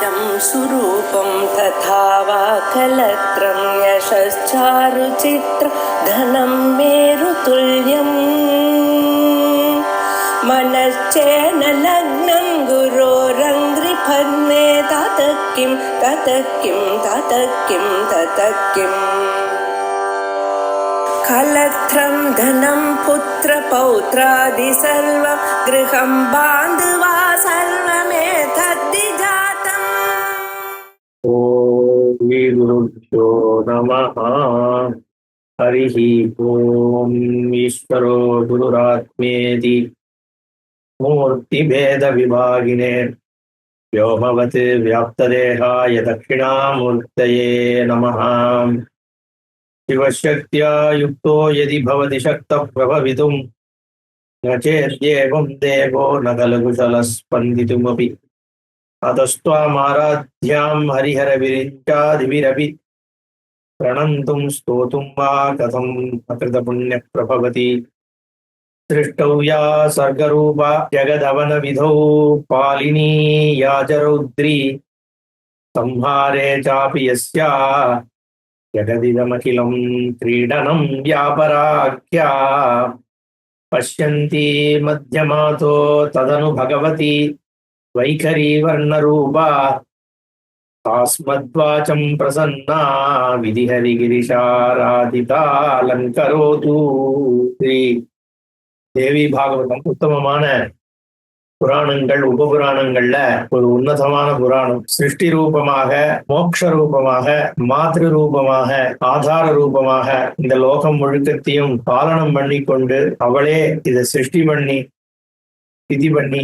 वेदं सुरूपं तथा वा कलत्रं यशश्चारुचित्र धनं मेरुतुल्यम् मनश्चेन लग्नं गुरोरङ्घ्रिफन्ने ततः किं कलत्रं धनं पुत्रपौत्रादि सर्वं गृहं बान्धवा सर्वमेतद्विजातम्। ॐ गुरुभ्यो नमः। हरिः ॐ ईश्वरो गुरुरात्मेति मूर्तिभेदविभागिने व्योमवत् व्याप्तदेहाय दक्षिणामूर्तये नमः। शिवशक्त्या युक्तो यदि भवति शक्तः प्रभवितुं न चेद्येवं देवो न खलु कुशलः स्पन्दितुमपि। अतस्त्वामाराध्यां हरिहरविरिञ्चादिभिरपि प्रणन्तुं स्तोतुं वा कथम् अकृतपुण्यः प्रभवति। सृष्टौ या सर्गरूपा जगदवनविधौ पालिनी या च रौद्री संहारे चापि यस्या जगदिदमखिलं क्रीडनं व्यापराख्या। पश्यन्ती मध्यमातो तदनु भगवती वैखरी वर्णरूपा तास्मद्वाचं प्रसन्ना विधिहरिगिरिशाराधितालङ्करोतु। श्री தேவி பாகவதம் உத்தமமான புராணங்கள் உபபுராணங்கள்ல ஒரு உன்னதமான புராணம். சிருஷ்டி ரூபமாக, மோட்ச ரூபமாக, மாத்ரு ரூபமாக, ஆதார ரூபமாக இந்த லோகம் முழுக்கத்தையும் பாலனம் பண்ணி கொண்டு அவளே இதை சிருஷ்டி பண்ணி விதி பண்ணி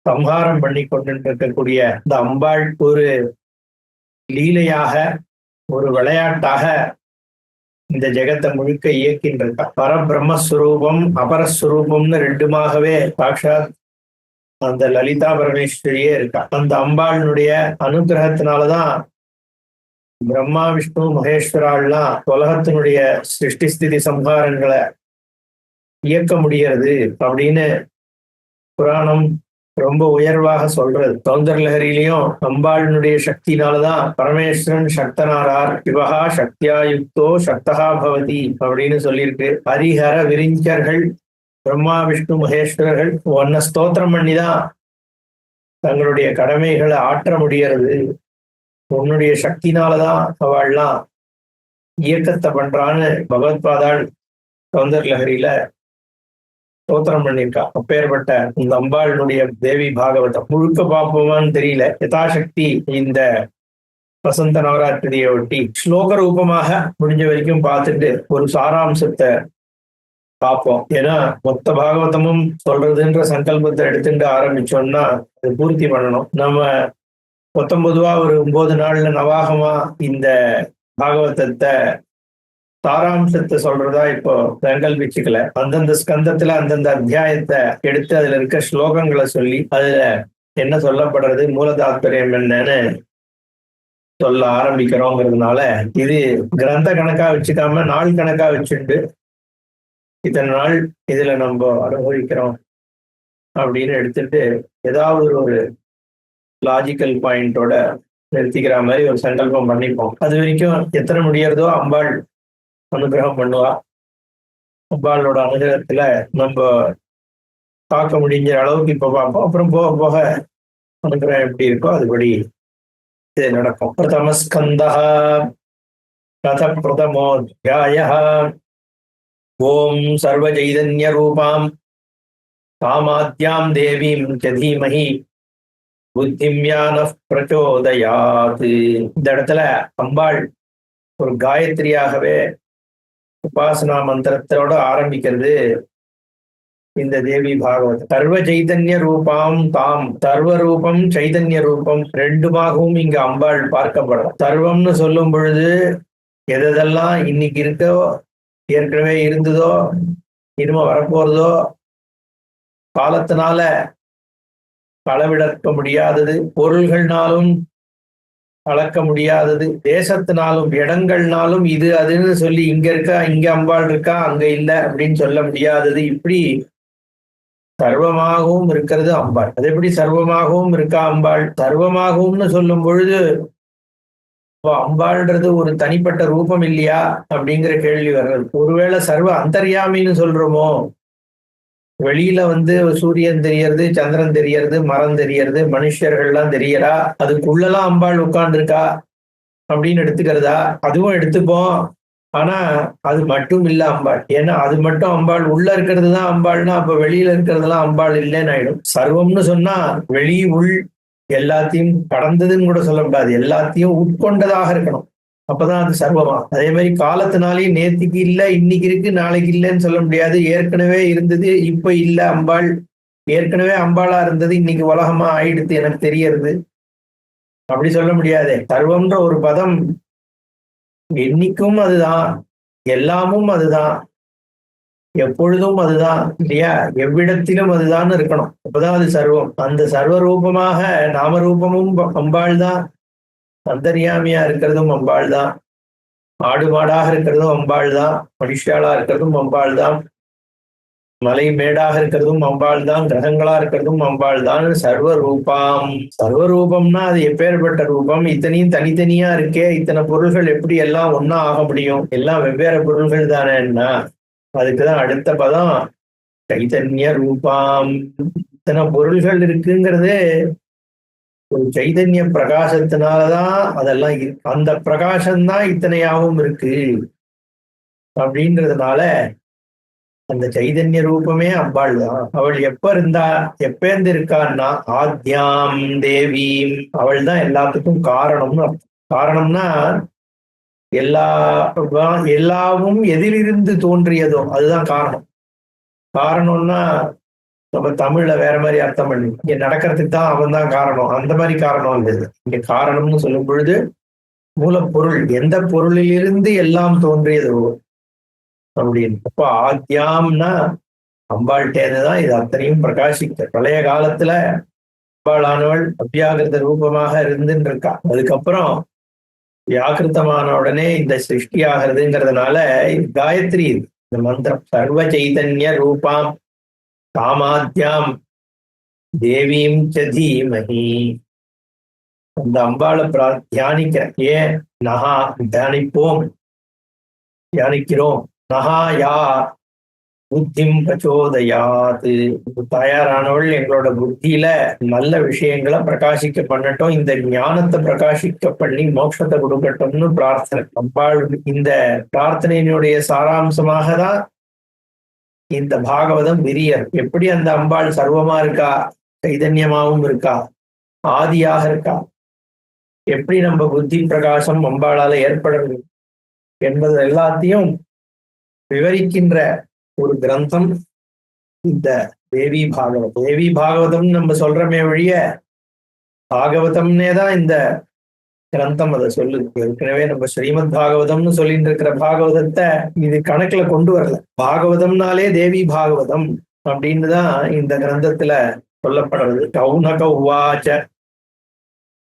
சம்ஹாரம் பண்ணி கொண்டு இருக்கக்கூடிய இந்த அம்பாள் ஒரு லீலையாக, ஒரு விளையாட்டாக இந்த ஜெகத்தை முழுக்க இயக்கின்ற பரபிரம்மஸ்வரூபம் அபரஸ்வரூபம்னு ரெண்டுமாகவே சாட்சாத் அந்த லலிதா பரமேஸ்வரியே இருக்கா. அந்த அம்பாளுடைய அனுகிரகத்தினாலதான் பிரம்மா விஷ்ணு மகேஸ்வராள்லாம் உலகத்தினுடைய சிருஷ்டி ஸ்திதி சம்ஹாரங்களை இயக்க முடிகிறது அப்படின்னு புராணம் ரொம்ப உயர்வாக சொல்றது. சௌந்தரலஹரியிலையும் அம்பாளினுடைய சக்தினாலதான் பரமேஸ்வரன் சக்தனாரார், சிவஹா சக்தியா யுக்தோ சக்தஹா பவதி அப்படின்னு சொல்லியிருக்கு. ஹரிஹர விரிஞ்சர்கள் பிரம்மா விஷ்ணு மகேஸ்வரர்கள் ஒன்ன ஸ்தோத்திரம் பண்ணிதான் தங்களுடைய கடமைகளை ஆற்ற முடிகிறது. உன்னுடைய சக்தினாலதான் அவள்லாம் இயக்கத்தை பண்றான்னு பகவத்பாதாள் சௌந்தரலஹரியில ஸ்தோத்திரம் பண்ணியிருக்கா. அப்பேற்பட்ட இந்த அம்பாளினுடைய தேவி பாகவதம் முழுக்க பார்ப்போமான்னு தெரியல. யதாசக்தி இந்த வசந்த நவராத்திரியை ஒட்டி ஸ்லோக ரூபமாக முடிஞ்ச வரைக்கும் பார்த்துட்டு ஒரு சாராம்சத்தை பார்ப்போம். ஏன்னா மொத்த பாகவதமும் சொல்றதுன்ற சங்கல்பத்தை எடுத்துட்டு ஆரம்பிச்சோம்னா அது பூர்த்தி பண்ணணும். நம்ம 19 ஒரு 9 நாள்ல நவாகமா இந்த பாகவதத்தை சாராம்சத்தை சொல்றதா இப்போ சங்கல்பிச்சுக்கல. அந்தந்த ஸ்கந்தத்துல அந்தந்த அத்தியாயத்தை எடுத்து அதுல இருக்க ஸ்லோகங்களை சொல்லி அதுல என்ன சொல்லப்படுறது, மூல தாத்பரியம் என்னன்னு சொல்ல ஆரம்பிக்கிறோங்கிறதுனால இது கிரந்த கணக்கா வச்சுக்காம நாள் கணக்கா வச்சுட்டு இத்தனை நாள் இதுல நம்ம அனுபவிக்கிறோம் அப்படின்னு எடுத்துட்டு ஏதாவது ஒரு லாஜிக்கல் பாயிண்டோட நிறுத்திக்கிற மாதிரி ஒரு சங்கல்பம் பண்ணிப்போம். அது வரைக்கும் எத்தனை முடியறதோ அம்பாள் அனுகிரகம் பண்ணுவா. அம்பாளோட அனுகிரகத்துல நம்ம பார்க்க முடிஞ்ச அளவுக்கு இப்ப பார்ப்போம். அப்புறம் போக போக அனுகிரகம் எப்படி இருக்கோ அதுபடி இது நடக்கும். பிரதமஸ்கந்தः ரத பிரதமோऽध्यायः. ஓம் சர்வசைதன்ய ரூபாம் காமாத்யாம் தேவீம் ச தீமஹி புத்திம் யானः பிரச்சோதயாத். இந்த இடத்துல அம்பாள் ஒரு காயத்ரியாகவே உபாசனா மந்திரத்தோட ஆரம்பிக்கிறது இந்த தேவி பாகவத். சர்வ சைதன்ய ரூபாம் தாம், சர்வ ரூபம் சைதன்ய ரூபம் ரெண்டுமாகவும் இங்க அம்பாள் பார்க்கப்படும். சர்வம்னு சொல்லும் பொழுது எதெல்லாம் இன்னைக்கு இருக்கோ, ஏற்கனவே இருந்ததோ, இனிமே வரப்போறதோ, காலத்தினால அளவிடக்க முடியாதது, பொருள்கள்னாலும் அளக்க முடியாதது, தேசத்தினாலும் இடங்கள்னாலும் இது அதுன்னு சொல்லி இங்க இருக்கா, இங்க அம்பாள் இருக்கா, அங்க இல்லை அப்படின்னு சொல்ல முடியாதது. இப்படி சர்வமாகவும் இருக்கிறது அம்பாள். அது எப்படி சர்வமாகவும் இருக்கா அம்பாள்? சர்வமாகும்னு சொல்லும் பொழுது இப்போ அம்பாள்ன்றது ஒரு தனிப்பட்ட ரூபம் இல்லையா அப்படிங்கிற கேள்வி வர்றது. ஒருவேளை சர்வ அந்தர்யாமின்னு சொல்றோமோ? வெளியில சூரியன் தெரியறது, சந்திரன் தெரியறது, மரம் தெரியறது, மனுஷர்கள்லாம் தெரியறா, அதுக்குள்ளலாம் அம்பாள் உட்கார்ந்துருக்கா அப்படின்னு எடுத்துக்கிறதா? அதுவும் எடுத்துப்போம். ஆனா அது மட்டும் இல்ல அம்பாள். ஏன்னா அது மட்டும் அம்பாள் உள்ள இருக்கிறது தான் அம்பாள்னா அப்ப வெளியில இருக்கிறதெல்லாம் அம்பாள் இல்லைன்னு ஆயிடும். சர்வம்னு சொன்னா வெளி உள் எல்லாத்தையும் கடந்ததுன்னு கூட சொல்ல முடியாது, எல்லாத்தையும் உட்கொண்டதாக இருக்கணும். அப்பதான் அது சர்வமா. அதே மாதிரி காலத்தினாலேயும் நேத்திக்கு இல்ல இன்னைக்கு இருக்கு நாளைக்கு இல்லைன்னு சொல்ல முடியாது. ஏற்கனவே இருந்தது இப்ப இல்ல அம்பாள், ஏற்கனவே அம்பாளா இருந்தது இன்னைக்கு உலகமா ஆயிடுத்து எனக்கு தெரியறது, அப்படி சொல்ல முடியாது. சர்வம்ன்ற ஒரு பதம் என்னைக்கும் அதுதான், எல்லாமும் அதுதான், எப்பொழுதும் அதுதான் இல்லையா? எவ்விடத்திலும் அதுதான் இருக்கணும். அப்பதான் அது சர்வம். அந்த சர்வ ரூபமாக நாம ரூபமும் அம்பாள் தான், அந்தர்யாமியா இருக்கிறதும் அம்பாள் தான், ஆடு மாடாக இருக்கிறதும் அம்பாள் தான், மனுஷாளா இருக்கிறதும் அம்பாள் தான், மலை மேடாக இருக்கிறதும் அம்பாள் தான், கிரகங்களா இருக்கிறதும் அம்பாள் தான். சர்வ ரூபாம். சர்வ ரூபம்னா அது எப்பேற்பட்ட ரூபம்? இத்தனையும் தனித்தனியா இருக்கே, இத்தனை பொருள்கள் எப்படி எல்லாம் ஒன்னா ஆக முடியும்? எல்லாம் வெவ்வேறு பொருள்கள் தானேன்னா அதுக்குதான் அடுத்த பதம் சைதன்ய ரூபாம். இத்தனை பொருள்கள் இருக்குங்கிறது ஒரு சைதன்ய பிரகாசத்தினாலதான் அதெல்லாம் இருக்கு. அந்த பிரகாசம்தான் இத்தனையாகவும் இருக்கு அப்படின்றதுனால அந்த சைதன்ய ரூபமே அம்பாள் தான். அவள் எப்ப இருந்தா, எப்பேந்து இருக்கான்னா ஆத்யாம் தேவீம். அவள் தான் எல்லாத்துக்கும் காரணம்னு அர்த்தம். காரணம்னா எல்லாவும் எதிலிருந்து தோன்றியதோ அதுதான் காரணம். காரணம்னா நம்ம தமிழ்ல வேற மாதிரி அர்த்தம் பண்ணி இங்க நடக்கிறதுக்கு தான் அவன் தான் காரணம், அந்த மாதிரி காரணம் இருந்தது. இங்க காரணம்னு சொல்லும் பொழுது மூலப்பொருள், எந்த பொருளிலிருந்து எல்லாம் தோன்றியதோ அப்படின்னு. அப்போ ஆத்யாம்னா அம்பாள்கிட்டேதான் இது அத்தனையும் பிரகாசிக்க. பழைய காலத்துல அம்பாளானவள் அவ்யாகிருத ரூபமாக இருந்துன்னு இருக்கா. அதுக்கப்புறம் வியாகிருத்தமான உடனே இந்த சிருஷ்டி ஆகிறதுங்கிறதுனால காயத்ரி இந்த மந்திரம் சர்வ சைதன்ய ரூபாம் காமாத்யாம் தேவீம் ச தீமஹி. அந்த அம்பாளை தியானிக்க. ஏன் நகா தியானிப்போம், தியானிக்கிறோம். நகா யா புத்திம் பிரச்சோதயாது. தயாரானவள் எங்களோட புத்தியில நல்ல விஷயங்களை பிரகாசிக்க பண்ணட்டும், இந்த ஞானத்தை பிரகாசிக்க பண்ணி மோட்சத்தை கொடுக்கட்டும்னு பிரார்த்தனை. அம்பாள் இந்த பிரார்த்தனையினுடைய சாராம்சமாக தான் இந்த பாகவதம் விரியர். எப்படி அந்த அம்பாள் சர்வமா இருக்கா, சைதன்யமாவும் இருக்கா, ஆதியாக இருக்கா, எப்படி நம்ம புத்தி பிரகாசம் அம்பாளால ஏற்படுறது என்பது எல்லாத்தையும் விவரிக்கின்ற ஒரு கிரந்தம் இந்த தேவி பாகவதம். தேவி பாகவதம் நம்ம சொல்றமே ஒழிய பாகவதம்னே தான் இந்த கிரந்தம் அதை சொல்லுது. ஏற்கனவே நம்ம ஸ்ரீமத் பாகவதம்னு சொல்லிட்டு இருக்கிற பாகவதத்தை இது கணக்குல கொண்டு வரல. பாகவதம்னாலே தேவி பாகவதம் அப்படின்னு தான் இந்த கிரந்தத்துல சொல்லப்படுறது. கௌனக உவாச்ச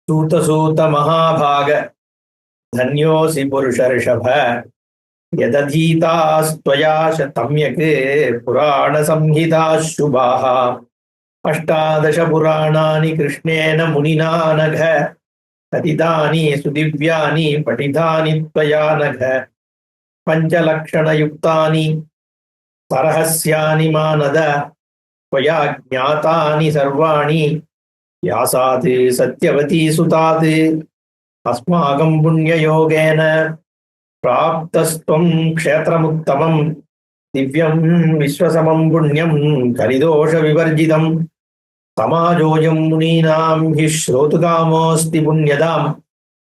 சூத சூத மகாபாக தன்யோசி புருஷ ரிஷப யததீதாஸ்த்வயா சம்யக் புராண சம்ஹிதா சுபாஹ அஷ்டாதச புராணானி கிருஷ்ணேன முனினா நக கதிதானி சுதிவ்யானி படிதானி த்வயா நக பஞ்சலக்ஷணயுக்தானி சரஹஸ்யானி மானத த்வயா ஞாதானி சர்வாணி யாசாத் சத்யவதி சுதாத் அஸ்மாகம் புண்ணியயோகேன பிராப்தஸ்த்வம் க்ஷேத்ரமுத்தமம் திவ்யம் விஸ்வசமம் புண்ணியம் கலிதோஷ விவர்ஜிதம் சமாஜோயம் முனீனாம் ஹி ஸ்ரோதுகாமோஸ்தி புண்யதாம்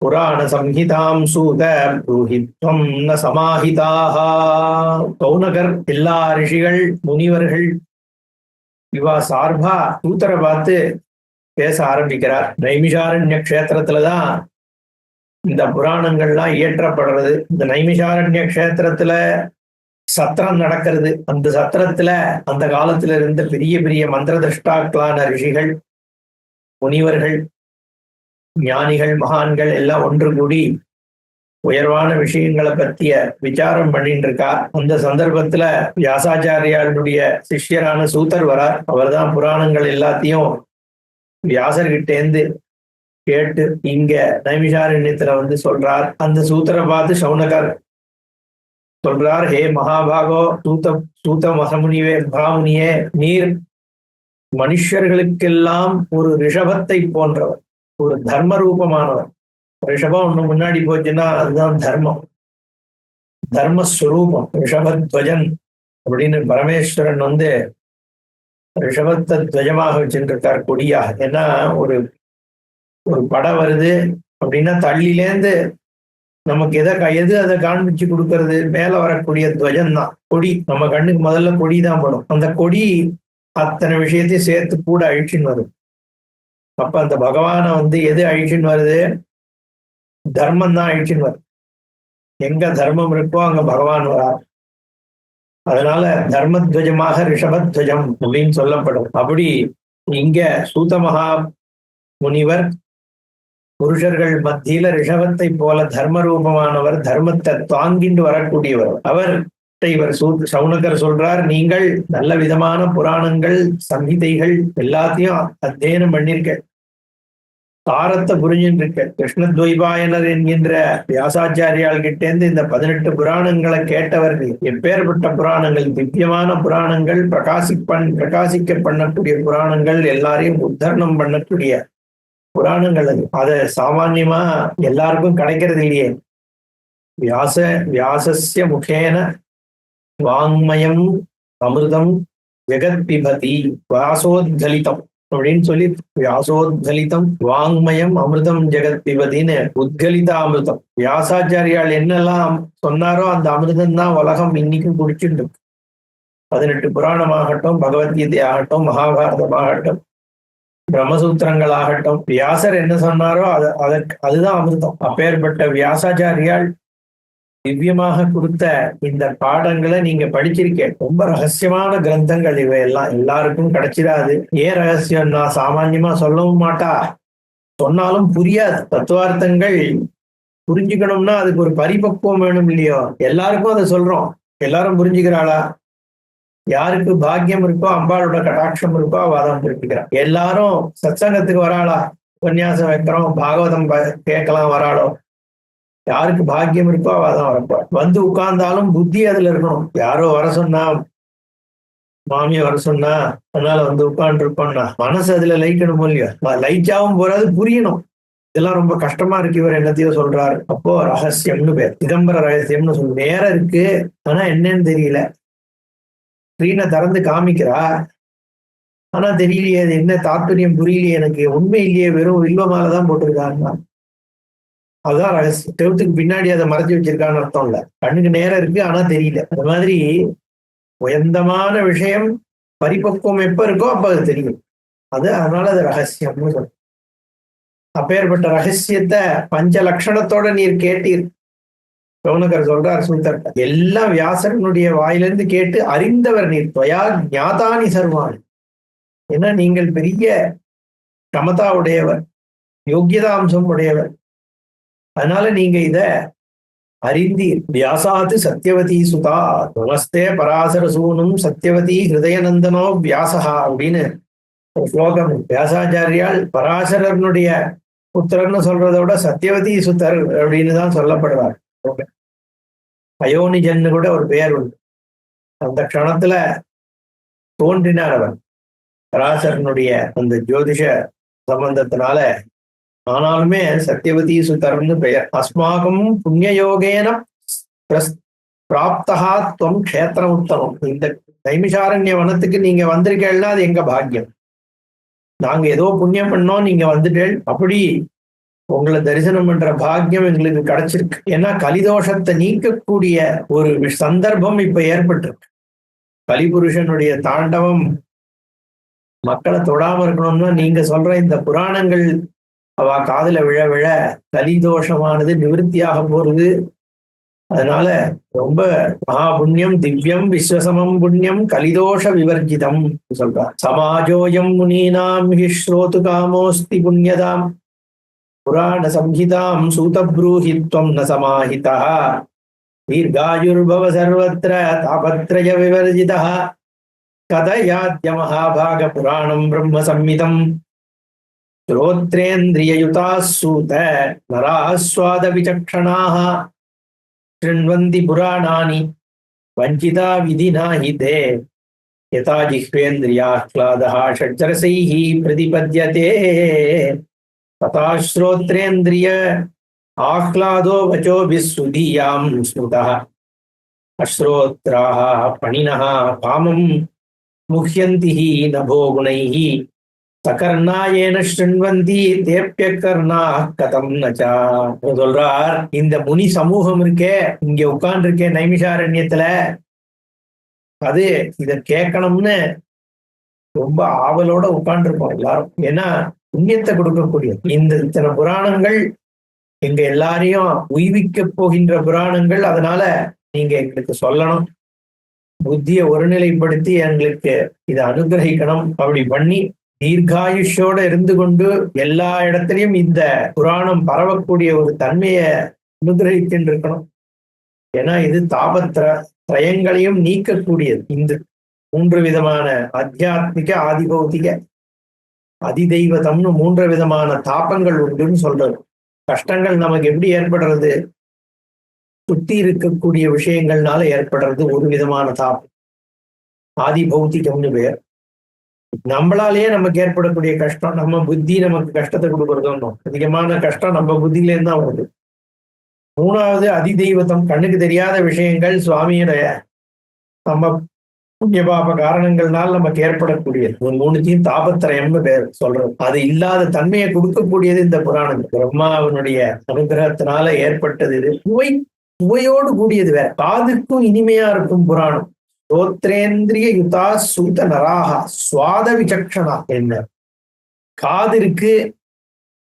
புராண சம்ஹிதாம் சூத ப்ரூஹித்வம் ந சமாஹிதாக. கௌனகர் எல்லா ரிஷிகள் முனிவர்கள் இவா சார்பா சூத்தரை பார்த்து பேச ஆரம்பிக்கிறார். நைமிஷாரண்ய க்ஷேத்திரத்துலதான் இந்த புராணங்கள்லாம் இயற்றப்படுறது. இந்த நைமிஷாரண்ய க்ஷேத்திரத்துல சத்திரம் நடக்கிறது. அந்த சத்திரத்துல அந்த காலத்துல இருந்த பெரிய பெரிய மந்திர திருஷ்டாக்களான ரிஷிகள் முனிவர்கள் ஞானிகள் மகான்கள் எல்லாம் ஒன்று கூடி உயர்வான விஷயங்களை பத்திய விசாரம் பண்ணிட்டு இருக்கா. அந்த சந்தர்ப்பத்துல வியாசாச்சாரியாளுடைய சிஷ்யரான சூதர் வரார். அவர் தான் புராணங்கள் எல்லாத்தையும் வியாசர்கிட்டேந்து கேட்டு இங்க நைமிஷாரண்யத்துல சொல்றார். அந்த சூத்திர பார்த்து சௌனகர் சொல்றார், ஹே மகாபாகோ சூத மகமுனிவே மகாமுனியே, நீர் மனுஷர்களுக்கெல்லாம் ஒரு ரிஷபத்தை போன்றவர், ஒரு தர்ம ரூபமானவர். ரிஷபம் ஒண்ணு முன்னாடி போச்சுன்னா அதுதான் தர்மம், தர்மஸ்வரூபம். ரிஷபத்வஜன் அப்படின்னு பரமேஸ்வரன் ரிஷபத்தை துவஜமாக வச்சுருக்கார், கொடியாக. ஏன்னா ஒரு படம் வருது அப்படின்னா தள்ளிலேந்து நமக்கு எது அதை காண்பிச்சு கொடுக்கறது மேல வரக்கூடிய துவஜம் தான், கொடி. நம்ம கண்ணுக்கு முதல்ல கொடி தான் படும். அந்த கொடி அத்தனை விஷயத்தையும் சேர்த்து கூட அழிச்சின்னு வருது. அப்ப அந்த பகவானை எது அழிச்சின்னு வருது? தர்மம் தான் அழிச்சின்னு வருது. எங்க தர்மம் இருக்கோ அங்க பகவான் வரார். அதனால தர்மத்வஜமாக ரிஷபத்வஜம் அப்படின்னு சொல்லப்படும். அப்படி இங்க சூத மகா முனிவர் புருஷர்கள் மத்தியில ரிஷபத்தை போல தர்ம ரூபமானவர், தர்மத்தை தாங்கிண்டு வரக்கூடியவர். இவர் சௌனகர் சொல்றார், நீங்கள் நல்ல விதமான புராணங்கள் சங்கீதைகள் எல்லாத்தையும் அத்தியனம் பண்ணிருக்க, தாரத்தை புரிஞ்சுட்டு இருக்க. கிருஷ்ணத்வைபாயனர் என்கின்ற வியாசாச்சாரியால் கிட்டேந்து இந்த 18 புராணங்களை கேட்டவர்கள். எப்பேற்பட்ட புராணங்கள், திவ்யமான புராணங்கள், பிரகாசிக்க பண்ணக்கூடிய புராணங்கள், எல்லாரையும் உத்தரணம் பண்ணக்கூடிய புராணங்கள். அது சாமான்யமா எல்லாருக்கும் கிடைக்கிறது இல்லையே. வியாசஸ்ய முகேன வாங்மயம் அமிர்தம் ஜெகத் பிபதி வியாசோத்கலிதம் அப்படின்னு சொல்லி, வியாசோத்கலிதம் வாங்மயம் அமிர்தம் ஜெகத் பிபதின்னு உத்கலித அமிர்தம். வியாசாச்சாரியால் என்னெல்லாம் சொன்னாரோ அந்த அமிர்தம் தான் உலகம் இன்னைக்கும் குடிச்சுட்டு இருக்கு. 18 புராணமாகட்டும், பகவத்கீதை ஆகட்டும், மகாபாரதமாகட்டும், பிரம்மசூத்திரங்கள் ஆகட்டும், வியாசர் என்ன சொன்னாரோ அதுதான் அமிர்தம். அப்பேற்பட்ட வியாசாச்சாரியால் திவ்யமாக கொடுத்த இந்த பாடங்களை நீங்க படிச்சிருக்கேன். ரொம்ப ரகசியமான கிரந்தங்கள் இவை எல்லாம், எல்லாருக்கும் கிடைச்சிடாது. ஏன் ரகசியம்? நான் சாமான்யமா சொல்லவும் மாட்டா, சொன்னாலும் புரியாது. தத்துவார்த்தங்கள் புரிஞ்சுக்கணும்னா அதுக்கு ஒரு பரிபக்குவம் வேணும் இல்லையோ? எல்லாருக்கும் அதை சொல்றோம், எல்லாரும் புரிஞ்சுக்கிறாளா? யாருக்கு பாக்கியம் இருக்கோ, அம்பாளோட கடாட்சம் இருக்கோ, அவதான் புரிஞ்சுக்கிறான். எல்லாரும் சத்சங்கத்துக்கு வராளா? உபன்யாசம் வைக்கிறோம், பாகவதம் கேட்கலாம் வராளோ? யாருக்கு பாக்கியம் இருக்கோ அவதான் வரப்போ. உட்கார்ந்தாலும் புத்தி அதுல இருக்கணும். யாரோ வர சொன்னா, மாமியை வர சொன்னா, அதனால உட்கார்ந்து இருக்கோம்னா மனசு அதுல லைக்கணும் இல்லையோ? லைக்காவும் போறாது, புரியணும். இதெல்லாம் ரொம்ப கஷ்டமா இருக்கு. இவர் என்னத்தையோ சொல்றாரு. அப்போ ரகசியம்னு பேர், சிதம்பர ரகசியம்னு சொல்லு. நேரம் இருக்கு, ஆனா என்னன்னு தெரியல. ஸ்கிரீனை திறந்து காமிக்கிறா, ஆனா தெரியலையே அது என்ன தாற்பயம், புரியலையே எனக்கு. உண்மை இல்லையே, வெறும் வில்வமாலதான் போட்டிருக்காருன்னா அதுதான் ரகசியம். செவத்துக்கு பின்னாடி அதை மறைச்சு வச்சிருக்கான்னு அர்த்தம் இல்ல. கண்ணுக்கு நேரம் இருக்கு, ஆனா தெரியல. அந்த மாதிரி உயர்ந்தமான விஷயம் பரிபக்குவம் எப்ப இருக்கோ அப்ப அது தெரியும். அதனால அது ரகசியம்னு சொல்ல. அப்பேற்பட்ட ரகசியத்தை 5 லட்சணத்தோட நீர் கேட்டீர். சௌனகர் சொல்றார் சூத்தர், எல்லாம் வியாசனுடைய வாயிலிருந்து கேட்டு அறிந்தவர் நீர். துவயா ஞாதானி சர்வாணி. ஏன்னா நீங்கள் பெரிய கமதா உடையவர், யோக்கியதாம்சம் உடையவர். அதனால நீங்க இத அறிந்தீர். வியாசாத்து சத்யவதி சுதா நமஸ்தே பராசர சூனும் சத்யவதி ஹிருதயநந்தனோ வியாசகா அப்படின்னு ஒரு ஸ்லோகம். வியாசாச்சாரியால் பராசரனுடைய புத்திரன்னு சொல்றதை விட சத்யவதி சுத்தர் அப்படின்னு தான் சொல்லப்படுவார். அயோனிஜன்னு கூட ஒரு பெயர் உண்டு. அந்த க்ஷணத்துல தோன்றினார் அவர் பராசரனுடைய அந்த ஜோதிஷ சம்பந்தத்தினால. ஆனாலுமே சத்யவதி சுதர்னு பெயர். அஸ்மாகம் புண்ணியயோகேன பிராப்தகா துவம் க்ஷேத்திரம் உத்தமம். இந்த நைமிஷாரண்ய வனத்துக்கு நீங்க வந்திருக்கேன்னா அது எங்க பாக்கியம். நாங்க ஏதோ புண்ணியம் பண்ணோம், நீங்க வந்துட்டேள். அப்படி உங்களை தரிசனம் பண்ற பாக்கியம் எங்களுக்கு கிடைச்சிருக்கு. ஏன்னா கலிதோஷத்தை நீக்கக்கூடிய ஒரு சந்தர்ப்பம் இப்ப ஏற்பட்டிருக்கு. கலிபுருஷனுடைய தாண்டவம் மக்களை தொடாம இருக்கணும்னா நீங்க சொல்ற இந்த புராணங்கள் அவ காதுல விழ விழ கலிதோஷமானது நிவர்த்தியாக போறது. அதனால ரொம்ப மகா புண்ணியம், திவ்யம் விஸ்வசமம் புண்ணியம் கலிதோஷ விவர்ஜிதம் சொல்றார். சமாஜோயம் முனீனாம் ஹி ஸ்ரோது காமோஸ்தி புண்ணியதாம் புராண சம்ஹிதாம் சூதப்ரூஹித்வம் ந சமாஹிதः தீர்காயுர்பவ சர்வத்ர தாபத்ரய விவர்ஜிதः கதயாத்ய மகாபாக புராணம் பிரம்ம சம்மிதம் ஸ்ரோத்ரேந்திரியயுதாः சூத நராः ஸ்வாத விசக்ஷணாः ஷృण्वन्ति புராணானி வஞ்சிதா விதினா ஹி தே யதா ஜிஹ்வேந்திரியாஹ்லாதः ஷட்சரசைः பிரதிபத்யதே ததா ஸ்ரோத்ரேந்திரிய ஆஹ்லாதோ வச்சோபிஸ் சுதீயாம் ஸ்ருதः அஸ்ரோத்ராः பணினः காமம் முஹ்யந்தி நபோ குணைः சகர்ணாயேன ஷృण्वन्ति தேப்ய கர்ணா கதம் நச்சா சொல்றார். இந்த முனி சமூகம் இருக்கே, இங்க உட்கார்ந்து இருக்கே நைமிஷாரண்யத்துல, அது இத கேட்கணும்னு ரொம்ப ஆவலோட உட்கார்ந்துருப்போம் எல்லாரும். ஏன்னா புண்ணியத்தை கொடுக்கக்கூடிய இந்த இத்தனை புராணங்கள் எங்க எல்லாரையும் உய்விக்க போகின்ற புராணங்கள். அதனால நீங்க எங்களுக்கு சொல்லணும், புத்தியை ஒருநிலைப்படுத்தி எங்களுக்கு இதை அனுகிரகிக்கணும். அப்படி பண்ணி தீர்காயுஷோட இருந்து கொண்டு எல்லா இடத்துலயும் இந்த புராணம் பரவக்கூடிய ஒரு தன்மையை அனுகிரகிச்சுட்டு இருக்கணும். ஏன்னா இது திரயங்களையும் நீக்கக்கூடியது. இந்த 3 விதமான ஆத்தியாத்மிக, ஆதிபௌத்திக, அதிதெய்வதம்னு 3 விதமான தாபங்கள் உண்டுன்னு சொல்றது. கஷ்டங்கள் நமக்கு எப்படி ஏற்படுறது? சுத்தி இருக்கக்கூடிய விஷயங்கள்னால ஏற்படுறது ஒரு விதமான தாபம், ஆதிபௌத்திகம்னு பெயர். நம்மளாலேயே நமக்கு ஏற்படக்கூடிய கஷ்டம், நம்ம புத்தி நமக்கு கஷ்டத்தை கொடுக்கறதும் அதிகமான கஷ்டம் நம்ம புத்தியிலேருந்து தான் வருது. 3வது அதிதெய்வத்தம், கண்ணுக்கு தெரியாத விஷயங்கள், சுவாமியுடைய நம்ம புண்ணியபாப காரணங்கள்னால் நமக்கு ஏற்படக்கூடியது. 3த்தையும் தாபத்திரயம்னு பேர் சொல்றது. அது இல்லாத தன்மையை கொடுக்கக்கூடியது இந்த புராணம். பிரம்மாவனுடைய அனுகிரகத்தினால ஏற்பட்டது. இது சுவையோடு கூடியது வேற, காதுக்கும் இனிமையா இருக்கும் புராணம். ஸ்ரோத்ரேந்திரிய யுதா சூத நராகா சுவாத விசக்ஷணா. என்ன காதிற்கு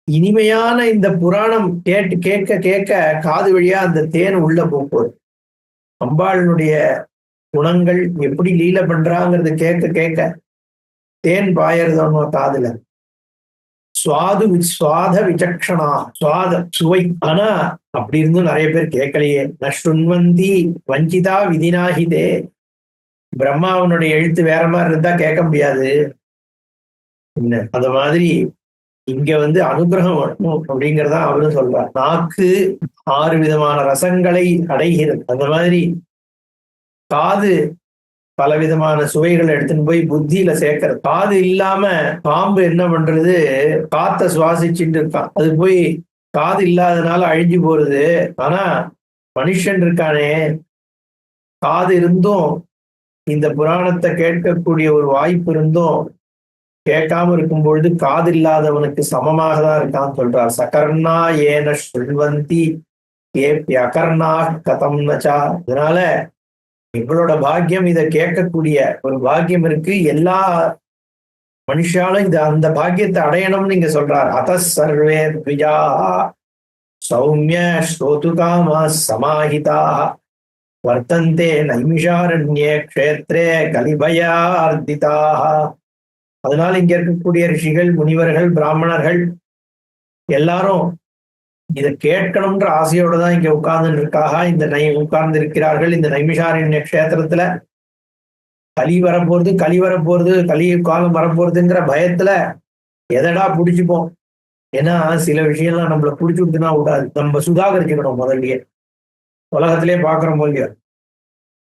இனிமையான இந்த புராணம் கேட்டு கேட்க கேட்க காது வழியா அந்த தேன் உள்ள போகுது. அம்பாளுடைய குணங்கள் எப்படி லீல பண்றாங்கிறது கேட்க கேட்க தேன் பாயறதோ காதுல. சுவாத விசக்ஷணா, சுவாத சுவை. ஆனா அப்படி இருந்தும் நிறைய பேர் கேட்கலையே. நஷ்ருண்வந்தி வஞ்சிதா விதினாகிதே. பிரம்மாவனுடைய எழுத்து வேற மாதிரி இருந்தா கேட்க முடியாது. என்ன அந்த மாதிரி இங்க அனுகிரகம் வரணும் அப்படிங்கிறதா அவரும் சொல்றார். நாக்கு 6 விதமான ரசங்களை அடைகிறது. அந்த மாதிரி காது பலவிதமான சுவைகளை எடுத்துன்னு போய் புத்தியில சேர்க்கறது. காது இல்லாம பாம்பு என்ன பண்றது? காத்த சுவாசிச்சுட்டு இருக்கான், அது போய் காது இல்லாதனால அழிஞ்சு போறது. ஆனா மனுஷன் இருக்கானே, காது இருந்தும் இந்த புராணத்தை கேட்கக்கூடிய ஒரு வாய்ப்பு இருந்தும் கேட்காம இருக்கும் பொழுது காது இல்லாதவனுக்கு சமமாக தான் இருக்கான்னு சொல்றார். சகர்ணா ஏன ஷృण्वन्ति ஏப்ய அகர்ணா கதம் நச்சா. அதனால எங்களோட பாக்கியம் இதை கேட்கக்கூடிய ஒரு பாக்கியம் இருக்கு. எல்லா மனுஷாலும் அந்த பாக்கியத்தை அடையணும்னு நீங்க சொல்றார். அத சர்வே த்விஜா சௌமிய ஸ்ரோதுகாமா சமாஹிதா வர்த்தந்தே நைமிஷாரண்யே க்ஷேத்ரே கலிபயார்த்திதாக. அதனால இங்க இருக்கக்கூடிய ரிஷிகள், முனிவர்கள், பிராமணர்கள் எல்லாரும் இதை கேட்கணும்ன்ற ஆசையோட தான் இங்க உட்கார்ந்து இருக்காக. உட்கார்ந்து இருக்கிறார்கள் இந்த நைமிஷாரண்ய க்ஷேத்திரத்துல. கலி வரப்போறது, கலி காலம் வரப்போறதுங்கிற பயத்துல எதடா பிடிச்சிப்போம். ஏன்னா சில விஷயம்லாம் நம்மளை பிடிச்சி விட்டுனா விடாது. நம்ம சுதாகரிச்சுக்கணும். முதல்லயே உலகத்திலே பாக்குறோம் இல்லையா,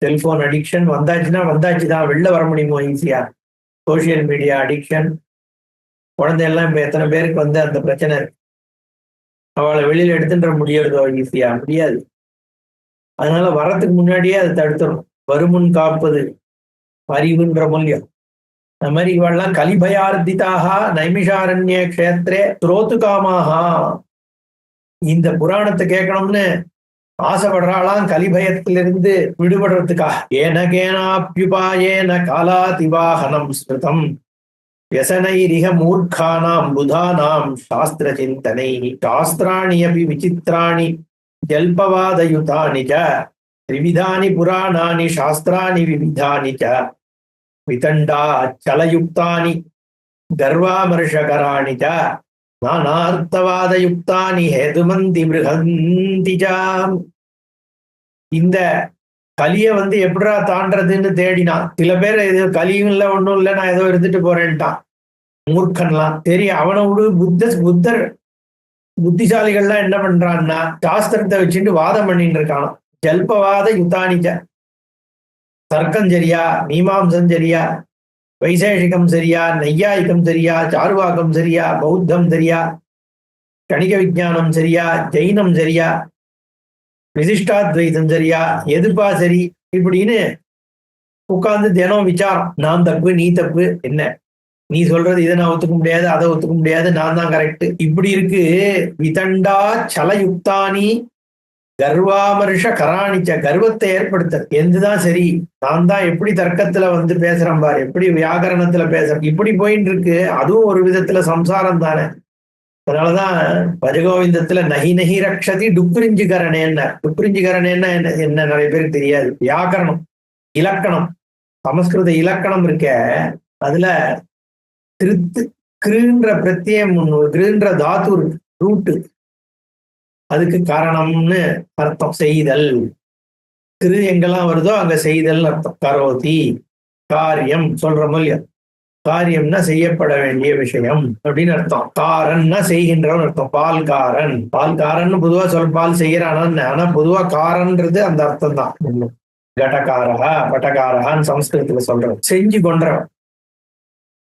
செல்போன் அடிக்ஷன் வந்தாச்சுதான், வெளில வர முடியுமோ ஈஸியா? சோசியல் மீடியா அடிக்ஷன், குழந்தையெல்லாம் இப்ப எத்தனை பேருக்கு அந்த பிரச்சனை இருக்கு. அவளை வெளியில எடுத்துட்டு முடியறதோ ஈஸியா? முடியாது. அதனால வரத்துக்கு முன்னாடியே அதை தடுத்துடும். வருமுன் காப்பது அறிவுன்ற மூல்யம். அந்த மாதிரி இவெல்லாம் கலிபயார்த்திதாக நைமிஷாரண்ய க்ஷேத்ரே ஸ்ரோதுகாமாகா. இந்த புராணத்தை கேட்கணும்னு ஆசைப்படுறாளாம் கலிபயத்திலிருந்து விடுபடுறதுக்காக. ஏனகேனாப்யுபாயேன காலாதிவாகனம் ஸ்ருதம் வியசனைரிக மூர்க்கானாம் புதானாம் சாஸ்திர சிந்தனை சாஸ்திராணி அபி விசித்ராணி ஜல்பவாதயுதானி ச த்ரிவிதானி புராணானி சாஸ்திராணி விவிதானி ச விதண்டா சலயுக்தானி கர்வாமர்ஷகராணி ச நானார்த்தவாத யுக்தானி ஹேதுமந்தி மிருகந்திஜாம். இந்த கலியை எப்படிடா தாண்டதுன்னு தேடினான். சில பேர் இது கலியும் இல்லை ஒன்றும் இல்லை, நான் ஏதோ இருந்துட்டு போறேன்ட்டான். மூர்க்கன்லாம் தெரியும். அவனை விடு. புத்தர் புத்திசாலிகள்லாம் என்ன பண்றான்னா சாஸ்திரத்தை வச்சுட்டு வாதம் பண்ணிட்டு இருக்கானோ. ஜல்பவாத யுத்தானிச்ச. தர்க்கம் சரியா, மீமாம்சம் சரியா, வைசேஷிகம் சரியா, நையாயிகம் சரியா, சார்வாகம் சரியா, பௌத்தம் சரியா, கணிக விஞ்ஞானம் சரியா, ஜெயினம் சரியா, விசிஷ்டாத்வைதம் சரியா, எதுப்பா சரி இப்படின்னு உட்கார்ந்து தினம் விசாரம். நான் தப்பு, நீ தப்பு, என்ன நீ சொல்றது இதை நான் ஒத்துக்க முடியாது, அதை ஒத்துக்க முடியாது, நான் தான் கரெக்ட், இப்படி இருக்கு. விதண்டா சலயுக்தானி கர்வாமர்ஷ கராணிச்ச. கர்வத்தை ஏற்படுத்த எந்துதான் சரி, நான் தான் எப்படி தர்க்கத்துல பேசுறேன் பாரு, எப்படி வியாகரணத்துல பேசுறேன், இப்படி போயிட்டு இருக்கு. அதுவும் ஒரு விதத்துல சம்சாரம் தானே. அதனாலதான் பஜகோவிந்தத்துல நகி நகி ரக்ஷதி டுப்ரிஞ்சுகரணேன்ன. டுப்ரிஞ்சுகரணேன்னா என்ன நிறைய பேருக்கு தெரியாது. வியாக்கரணம், இலக்கணம், சமஸ்கிருத இலக்கணம் இருக்க, அதுல திருத்து கிருன்ற பிரத்யம், கிருன்ற தாத்து ரூட்டு, அதுக்கு காரணம்னு அர்த்தம். செய்தல். திரு எங்கெல்லாம் வருதோ அங்க செய்தல் அர்த்தம். கரோதி காரியம் சொல்ற மூலியம். காரியம்னா செய்யப்பட வேண்டிய விஷயம் அப்படின்னு அர்த்தம். காரன்னா செய்கின்றவன் அர்த்தம். பால்காரன். பால்காரன் பொதுவா பால் செய்யறானு, ஆனா பொதுவா காரன்றது அந்த அர்த்தம் தான். கடகாரகா பட்டகாரகான்னு சமஸ்கிருதத்துல சொல்றோம், செஞ்சு கொன்றவன்.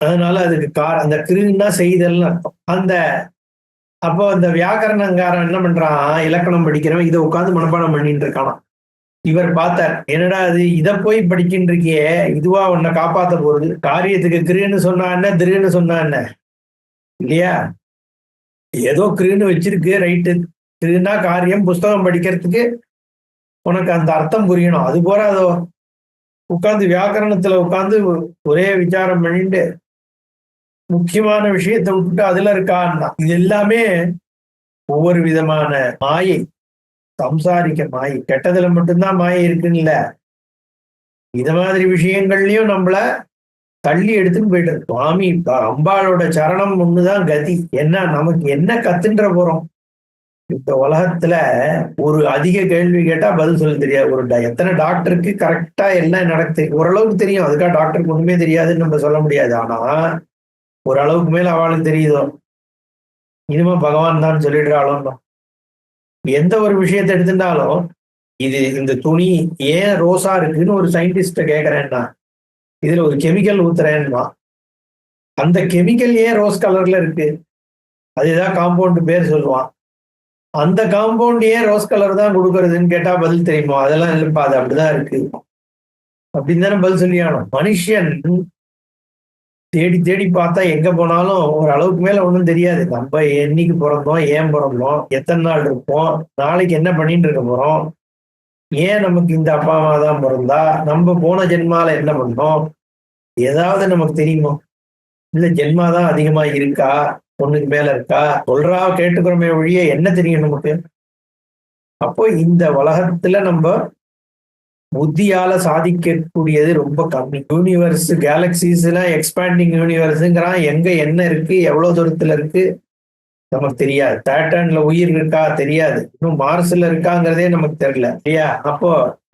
அதனால அதுக்கு அந்த கிருன்னா செய்தல்னு அர்த்தம். அப்போ அந்த வியாக்கரணங்காரன் என்ன பண்றான், இலக்கணம் படிக்கிறவன் இதை உட்காந்து மனப்பாடம் பண்ணிட்டு இருக்கானா. இவர் பார்த்தார், என்னடா அது இதை போய் படிச்சுட்டு இருக்கியே, இதுவா உன்னை காப்பாத்த போறது? காரியத்துக்கு கிருன்னு சொன்னா என்ன, திருன்னு சொன்னா என்ன இல்லையா? ஏதோ கிருன்னு வச்சிருக்கு, ரைட்டு. கிருன்னா காரியம். புஸ்தகம் படிக்கிறதுக்கு உனக்கு அந்த அர்த்தம் புரியணும். அது போற அதோ உட்காந்து வியாக்கரணத்துல உட்காந்து ஒரே விசாரம் பண்ணிட்டு முக்கியமான விஷயத்தை விட்டுட்டு அதுல இருக்கான்னா. இது எல்லாமே ஒவ்வொரு விதமான மாயை, சம்சாரிக்க மாயை. கெட்டதுல மட்டும்தான் மாயை இருக்குன்னு இல்ல, இத மாதிரி விஷயங்கள்லயும் நம்மள தள்ளி எடுத்துன்னு போயிட்டு. சுவாமி அம்பாளோட சரணம் ஒண்ணுதான் கதி. என்ன நமக்கு என்ன கத்துன்ற போறோம்? இந்த உலகத்துல ஒரு அதிக கேள்வி கேட்டா பதில் சொல்ல தெரியாது. எத்தனை டாக்டருக்கு கரெக்டா எல்லாம் நடக்குது ஓரளவுக்கு தெரியும், அதுக்காக டாக்டருக்கு ஒண்ணுமே தெரியாதுன்னு நம்ம சொல்ல முடியாது. ஆனா ஒரு அளவுக்கு மேல அவளுக்கு தெரியுதோ, இனிமே பகவான் தான் சொல்லிடுறாளோ. எந்த ஒரு விஷயத்தை எடுத்துட்டாலும், இது இந்த துணி ஏன் ரோஸா இருக்குன்னு ஒரு சயின்டிஸ்ட கேட்கறேன்னா, இதுல ஒரு கெமிக்கல் ஊத்துறேன்னா, அந்த கெமிக்கல் ஏன் ரோஸ் கலர்ல இருக்கு, அதுதான் காம்பவுண்ட் பேர் சொல்லுவான். அந்த காம்பவுண்ட் ஏன் ரோஸ் கலர் தான் கொடுக்கறதுன்னு கேட்டா பதில் தெரியுமா? அதெல்லாம் இல்லப்பா, அது அப்படிதான் இருக்கு அப்படின்னு தானே பதில் சொல்லியானோம். மனுஷன் தேடி தேடி பார்த்தா எங்க போனாலும் ஒரு அளவுக்கு மேல ஒண்ணும் தெரியாது. நம்ம என்னைக்கு பிறந்தோம், ஏன் பிறந்தோம், எத்தனை நாள் இருப்போம், நாளைக்கு என்ன பண்ணிட்டு இருக்க போறோம், ஏன் நமக்கு இந்த அப்பா அம்மா தான் பிறந்தா, நம்ம போன ஜென்மால என்ன பண்ணோம், ஏதாவது நமக்கு தெரியுமோ? இல்ல ஜென்மாதான் அதிகமா இருக்கா, ஒண்ணுக்கு மேல இருக்கா சொல்றா கேட்டுக்கிறோமே ஒழிய என்ன தெரியும் நமக்கு? அப்போ இந்த உலகத்துல நம்ம புத்தியால சாதிக்கக்கூடியது ரொம்ப கம்மி. யூனிவர்ஸ், கேலக்சிஸ் எல்லாம் எக்ஸ்பேண்டிங் யூனிவர்ஸுங்கிறான். எங்க என்ன இருக்கு, எவ்வளவு தூரத்துல இருக்கு நமக்கு தெரியாது. சேட்டர்ன்ல உயிர் இருக்கா தெரியாது. இன்னும் மார்ஸ்ல இருக்காங்கிறதே நமக்கு தெரியல இல்லையா? அப்போ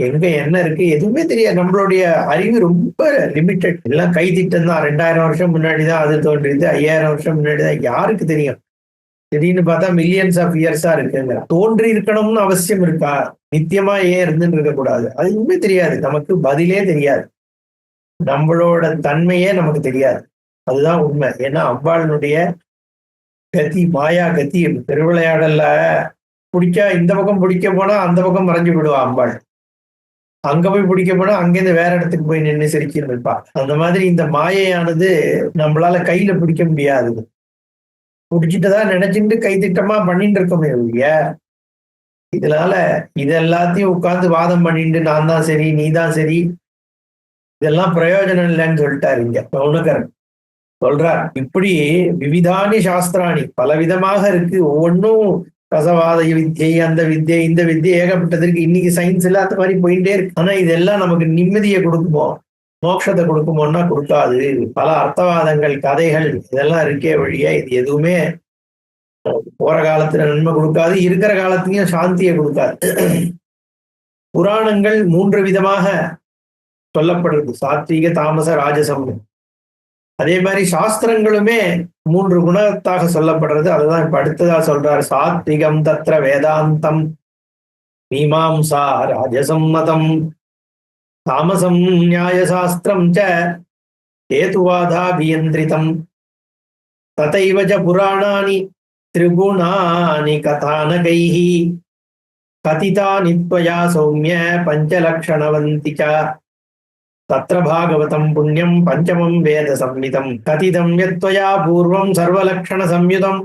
எங்க என்ன இருக்கு எதுவுமே தெரியாது. நம்மளுடைய அறிவு ரொம்ப லிமிட்டட். எல்லாம் கை திட்டம் தான். 2000 வருஷம் முன்னாடிதான் அது தோன்றியது, 5000 வருஷம் முன்னாடிதான். யாருக்கு தெரியும்? திடீர்னு பார்த்தா மில்லியன்ஸ் ஆஃப் இயர்ஸா இருக்குங்கிற. தோன்றி இருக்கணும்னு அவசியம் இருக்கா? நித்தியமா ஏன் இருந்துன்னு இருக்கக்கூடாது? அது எதுவுமே தெரியாது. நமக்கு பதிலே தெரியாது. நம்மளோட தன்மையே நமக்கு தெரியாது. அதுதான் உண்மை. ஏன்னா அம்பாளினுடைய கத்தி மாயா கத்தி. பெருவிளையாடல்ல பிடிச்சா இந்த பக்கம் பிடிக்க போனா அந்த பக்கம் மறைஞ்சு விடுவா அம்பாள். அங்க போய் பிடிக்க போனா அங்கேருந்து வேற இடத்துக்கு போய் நின்று சிரிச்சுன்னு இருப்பா. அந்த மாதிரி இந்த மாயையானது நம்மளால கையில பிடிக்க முடியாது. பிடிச்சிட்டுதான் நினைச்சுட்டு கைத்திட்டமா பண்ணிட்டு இருக்கோமே ஒழிய, இதனால இது எல்லாத்தையும் உட்கார்ந்து வாதம் பண்ணிட்டு நான் தான் சரி நீ தான் சரி இதெல்லாம் பிரயோஜனம் இல்லைன்னு சொல்லிட்டாரு இங்க மௌனகர் சொல்றார். இப்படி விவிதானி சாஸ்திராணி பலவிதமாக இருக்கு. ஒவ்வொன்றும் ரசவாத வித்தியை, அந்த வித்தியை, இந்த வித்தியை, ஏகப்பட்டதற்கு. இன்னைக்கு சயின்ஸ் எல்லாம் அந்த மாதிரி போயிட்டே இருக்கு. ஆனா இதெல்லாம் நமக்கு நிம்மதியை கொடுக்குமோ, மோட்சத்தை கொடுக்குமோன்னா கொடுக்காது. பல அர்த்தவாதங்கள், கதைகள் இதெல்லாம் இருக்கே வழியா இது எதுவுமே போற காலத்துல நன்மை கொடுக்காது, இருக்கிற காலத்திலையும் சாந்தியை கொடுக்காது. புராணங்கள் 3 விதமாக சொல்லப்படுறது, சாத்வீக, தாமச, ராஜசம். அதே மாதிரி சாஸ்திரங்களுமே 3 குணத்தாக சொல்லப்படுறது. அதுதான் இப்ப அடுத்ததா சொல்றாரு. சாத்விகம் தத்ர வேதாந்தம், மீமாம்சா ராஜசம்மதம், தாமசம் நியாயசாஸ்திரம் ச ஹேதுவாதாபியந்திரிதம், ததைவ ச புராணானி திரிகுணானி கதானகைः கதிதானி த்வயா சௌம்ய பஞ்சலக்ஷணவந்தி ச தத்ர பாகவதம் புண்ணியம் பஞ்சமம் வேத சம்மிதம் கதிதம் யத்வயா பூர்வம் சர்வலக்ஷண சம்யுதம்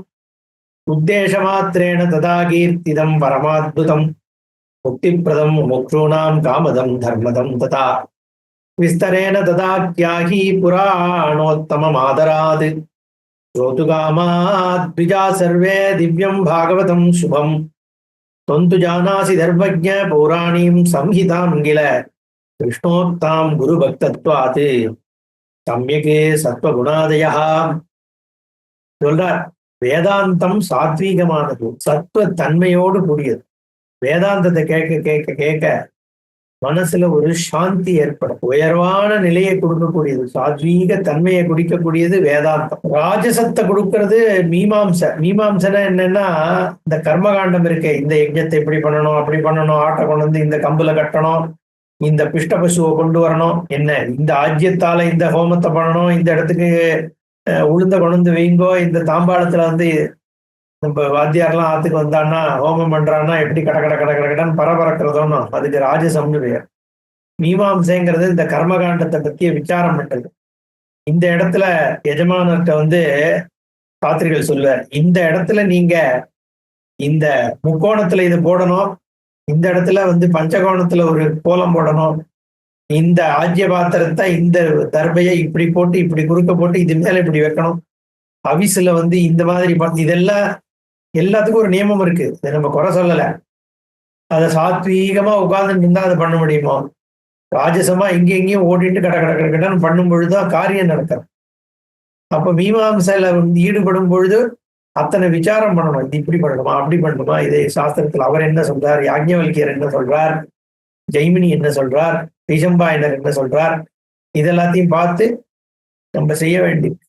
உத்தேசமாத்ரேண ததா கீர்த்திதம் பரமாத்புதம் முக்திப்ரதம் முமுக்ஷூணாம் காமதம் தர்மதம் ததா விஸ்தரேண ததா க்யாஹி புராணோத்தமமாதராத் ஸ்ரோதுகாமாத் த்விஜா சர்வே திவ்யம் பாகவதம் சுபம் தொந்து ஜானாசி தர்மஜ்ஞ பௌராணீம் சம்ஹிதாம் கில கிருஷ்ணோத்தாம் குரு பக்தத்வாத் சம்யகே சத்வகுணாதயா. சொல்றார், வேதாந்தம் சாத்வீகமானது, சத்துவ தன்மையோடு கூடியது. வேதாந்தத்தை கேட்க கேட்க கேட்க மனசுல ஒரு சாந்தி ஏற்படும், உயர்வான நிலையை கொடுக்கக்கூடியது, சாத்வீக தன்மையை குடிக்கக்கூடியது வேதாந்தம். ராஜசத்தை கொடுக்கறது மீமாம்சை. மீமாம்சனை என்னன்னா, இந்த கர்மகாண்டம் இருக்கே, இந்த யஜ்ஞத்தை இப்படி பண்ணணும், அப்படி பண்ணணும், ஆட்டை கொண்டு வந்து இந்த கம்புல கட்டணும், இந்த பிஷ்ட பசுவை கொண்டு வரணும், என்ன இந்த ஆஜ்யத்தால இந்த ஹோமத்தை பண்ணணும், இந்த இடத்துக்கு உளுந்த கொண்டு வைங்கோ, இந்த தாம்பாளத்துல வந்து நம்ம வாத்தியாரெல்லாம் ஆத்துக்கு வந்தான்னா ஹோமம் பண்றான்னா எப்படி கட கட கட கடன்னு பரபரக்கிறதோன்னு, அதுக்கு ராஜசம்னு பெயர். மீமாம்சைங்கிறது இந்த கர்மகாண்டத்தை பத்திய விசாரம் பண்றது. இந்த இடத்துல எஜமானர்கிட்ட வந்து சாத்திரிகள் சொல்லுவார், இந்த இடத்துல நீங்க இந்த முக்கோணத்துல இது போடணும், இந்த இடத்துல வந்து பஞ்சகோணத்துல ஒரு கோலம் போடணும், இந்த ஆஜ்ய பாத்திரத்தை இந்த தர்பையை இப்படி போட்டு இப்படி குறுக்க போட்டு இது மேல இப்படி வைக்கணும், அவிசுல வந்து இந்த மாதிரி இதெல்லாம் எல்லாத்துக்கும் ஒரு நியமம் இருக்கு. இதை நம்ம குறை சொல்லல. அதை சாத்வீகமா உட்கார்ந்துட்டு இருந்தா அதை பண்ண முடியுமோ? ராஜசமா எங்கேயும் ஓடிட்டு கட கட கட கடன்னு பண்ணும் பொழுதுதான் காரியம் நடக்கும். அப்ப மீமாம்சையில ஈடுபடும் பொழுது அத்தனை விசாரம் பண்ணணும், இது இப்படி பண்ணணுமா, அப்படி பண்ணணுமா, இதே சாஸ்திரத்துல அவர் என்ன சொல்றார், யாஜ்ஞவல்கியர் என்ன சொல்றார், ஜெய்மினி என்ன சொல்றார், ரிஷம்பாயனர் என்ன சொல்றார், இதெல்லாத்தையும் பார்த்து நம்ம செய்ய வேண்டியது.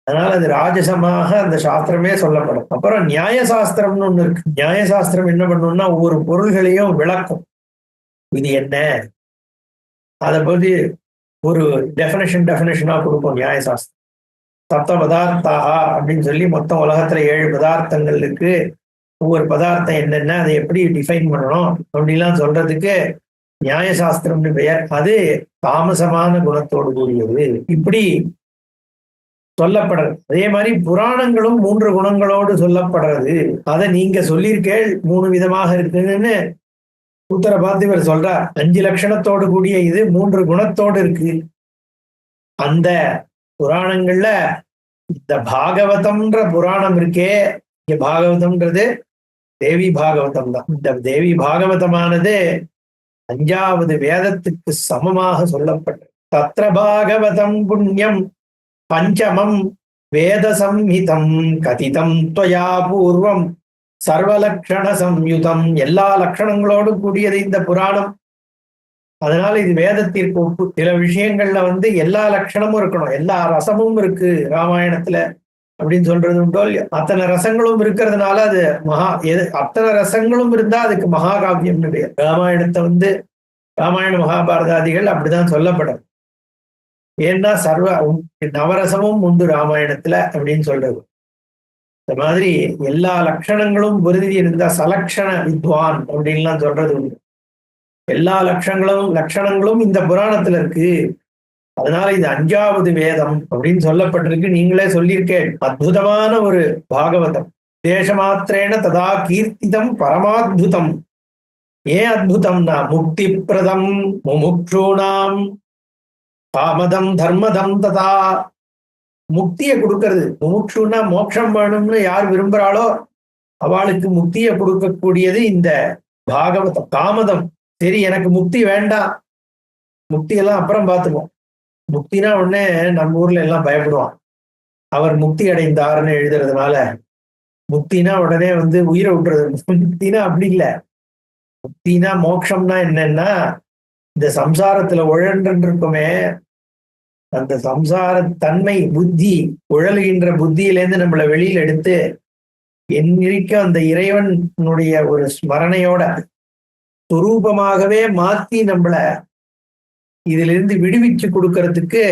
அதனால அது ராஜசமாக அந்த சாஸ்திரமே சொல்லப்படும். அப்புறம் நியாயசாஸ்திரம்னு ஒண்ணு இருக்கு. நியாயசாஸ்திரம் என்ன பண்ணணும்னா ஒவ்வொரு பொருள்களையும் விளக்கும், இது என்ன, அதை பத்தி ஒரு டெஃபினேஷனா கொடுக்கும் நியாயசாஸ்திரம். சப்த பதார்த்தாக அப்படின்னு சொல்லி மொத்தம் உலகத்துல 7 பதார்த்தங்கள் இருக்கு, ஒவ்வொரு பதார்த்தம் என்னென்ன, அதை எப்படி டிஃபைன் பண்ணணும் அப்படின்லாம் சொல்றதுக்கு நியாயசாஸ்திரம்னு பெயர். அது தாமசமான குணத்தோடு கூடியது இப்படி சொல்லப்படுறது. அதே மாதிரி புராணங்களும் 3 குணங்களோடு சொல்லப்படுறது. அதை நீங்க சொல்லியிருக்கேள் 3 விதமாக இருக்குன்னு சூத்திர பார்த்து இவர் சொல்றார். 5 லட்சணத்தோடு கூடிய இது 3 குணத்தோடு இருக்கு. அந்த புராணங்கள்ல இந்த பாகவதம்ன்ற புராணம் இருக்கே, இங்க பாகவதம்ன்றது தேவி பாகவதம் தான். இந்த தேவி பாகவதமானது 5வது வேதத்துக்கு சமமாக சொல்லப்பட்டது. தத்ர பாகவதம் புண்ணியம் பஞ்சமம் வேத சம்ஹிதம் கதிதம் துவயா பூர்வம் சர்வலக்ஷண சம்யுதம். எல்லா லட்சணங்களோடு கூடியது இந்த புராணம். அதனால இது வேதத்திற்கு ஒப்பு. சில விஷயங்கள்ல வந்து எல்லா லட்சணமும் இருக்கணும், எல்லா ரசமும் இருக்கு ராமாயணத்துல அப்படின்னு சொல்றது உண்டோ இல்லையா? அத்தனை ரசங்களும் இருக்கிறதுனால அது அத்தனை ரசங்களும் இருந்தா அதுக்கு மகாகாவியம்னு பேர். ராமாயணத்தை வந்து ராமாயண மகாபாரதாதிகள் அப்படிதான் சொல்லப்படும். ஏன்னா நவரசமும் உண்டு ராமாயணத்துல அப்படின்னு சொல்றது. இந்த மாதிரி எல்லா லட்சணங்களும் பொருதி இருந்தா சலக்ஷண வித்வான் அப்படின்லாம் சொல்றது உண்டு. எல்லா லட்சணங்களும் இந்த புராணத்துல இருக்கு. அதனால இது 5வது வேதம் அப்படின்னு சொல்லப்பட்டிருக்கு. நீங்களே சொல்லியிருக்கேன், அற்புதமான ஒரு பாகவதம். தேசமாத்திரேன ததா கீர்த்திதம் பரமாத்புதம். ஏன் அத்புதம்னா முக்தி பிரதம் முமுக்ஷூணாம் காமதம் தர்மதம் ததா. முக்தியை கொடுக்கறது. முமுக்ஷுன்னா மோட்சம் வேணும்னு யார் விரும்புறாளோ அவளுக்கு முக்தியை கொடுக்கக்கூடியது இந்த பாகவதம். காமதம், சரி எனக்கு முக்தி வேண்டாம், முக்தி எல்லாம் அப்புறம் பார்த்துப்போம். முக்தினா உடனே நம்ம ஊர்ல எல்லாம் பயப்படுவான். அவர் முக்தி அடைந்தார்னு எழுதுறதுனால முக்தினா உடனே உயிரை விட்டுறது. முக்தினா அப்படி இல்லை. முக்தினா மோட்சம்னா என்னன்னா, இந்த சம்சாரத்துல உழன்று இருக்குமே, அந்த சம்சார தன்மை புத்தி உழலுகின்ற புத்தியிலேருந்து நம்மளை வெளியில எடுத்து என்னைக்கும் அந்த இறைவனுடைய ஒரு ஸ்மரணையோட சுரூபமாகவே மாத்தி நம்மள இதிலிருந்து விடுவிச்சு கொடுக்கறதுக்கு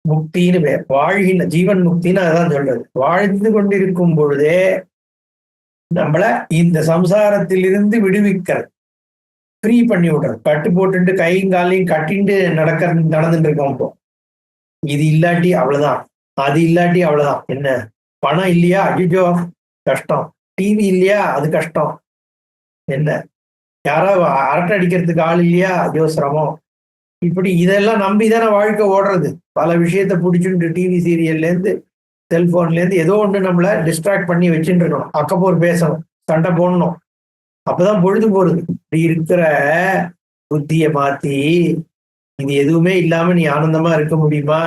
முக்தின்னு பேர். வாழ்கின்ற ஜீவன் முக்தின்னு அதான் சொல்றது. வாழ்ந்து கொண்டிருக்கும் பொழுதே நம்மள இந்த சம்சாரத்திலிருந்து விடுவிக்கிறது, ஃப்ரீ பண்ணி விடுறது. கட்டு போட்டுட்டு கையும் காலையும் கட்டிட்டு நடந்துட்டு இருக்கோம். இப்போ இது இல்லாட்டி அவ்வளவுதான், அது இல்லாட்டி அவ்வளவுதான். என்ன பணம் இல்லையா, அஜிஜோ கஷ்டம். டிவி இல்லையா, அது கஷ்டம். என்ன யாராவது அரட்டை அடிக்கிறதுக்கு ஆள் இல்லையா, ஐயோ சிரமம். இப்படி இதெல்லாம் நம்பிதானே வாழ்க்கை ஓடுறது. பல விஷயத்த பிடிச்சுட்டு டிவி சீரியல்ல இருந்து செல்போன்ல இருந்து ஏதோ ஒண்ணு நம்மள டிஸ்ட்ராக்ட் பண்ணி வச்சுட்டு இருக்கணும். அக்கப்போர் பேசணும், சண்டை போடணும், அப்பதான் பொழுது போறது. இப்படி இருக்கிற புத்திய மாத்தி இது எதுவுமே இல்லாம நீ ஆனந்தமா இருக்க முடியுமா?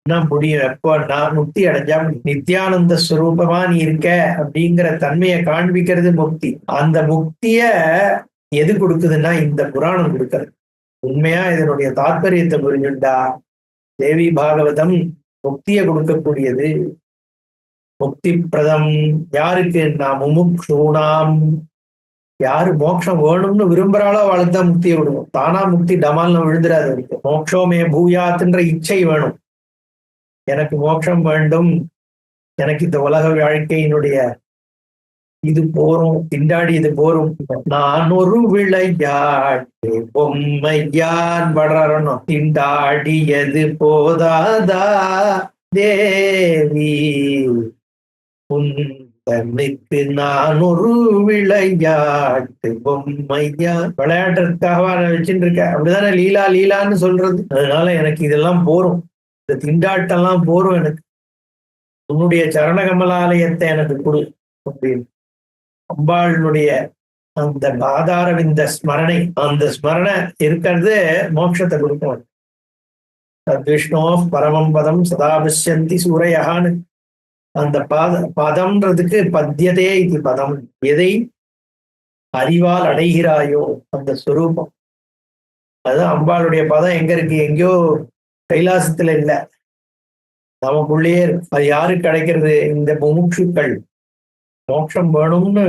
என்ன முடியும்? எப்போ நான் முக்தி அடைஞ்சா நித்யானந்த ஸ்வரூபமா நீ இருக்க அப்படிங்கிற தன்மையை காண்பிக்கிறது முக்தி. அந்த முக்திய எது கொடுக்குதுன்னா இந்த புராணம் கொடுக்கறது. உண்மையா இதனுடைய தாற்பயத்தை புரிஞ்சுட்டா தேவி பாகவதம் முக்தியை கொடுக்கக்கூடியது. முக்தி பிரதம் யாருக்கு? நாம் முமுக்ஷூணாம். யாரு மோட்சம் வேணும்னு விரும்புறாளோ அவளுக்கு தான் முக்தியை விடுவோம். தானா முக்தி டமால்னு விழுந்துடாது. இருக்கு மோட்சமே பூயாத்துன்ற இச்சை வேணும். எனக்கு மோட்சம் வேண்டும், எனக்கு இந்த உலக வாழ்க்கையினுடைய இது போரும், திண்டாடி இது போரும். நான் ஒரு விளையாட்டு பொம்மையான் வளரணும், திண்டாடியது போதாதா தேவி உன்னுக்கு நான் ஒரு விளையாட்டு பொம்மையான். விளையாட்டுறதுக்காக நான் வச்சுட்டு இருக்கேன். அப்படிதானே லீலா லீலான்னு சொல்றது. அதனால எனக்கு இதெல்லாம் போரும், இந்த திண்டாட்டெல்லாம் போரும். எனக்கு உன்னுடைய சரண கமலாலயத்தை எனக்கு கொடு அப்படின்னு அம்பாளுடைய அந்த ஆதாரவிந்த ஸ்மரணை, அந்த ஸ்மரணை இருக்கிறது மோட்சத்தை கொடுக்கும். விஷ்ணோ பரமம் பதம் சதாபஷ்யந்தி சூரையான்னு அந்த பதம்ன்றதுக்கு பத்தியதே இது பதம். எதை அறிவால் அடைகிறாயோ அந்த ஸ்வரூபம். அதுதான் அம்பாளுடைய பதம். எங்க இருக்கு? எங்கேயோ கைலாசத்துல இல்லை, நமக்குள்ளேயே இருக்கு. அது யாருக்கு கிடைக்கிறது? இந்த முமுட்சுக்கள் மோட்சம் வேணும்னு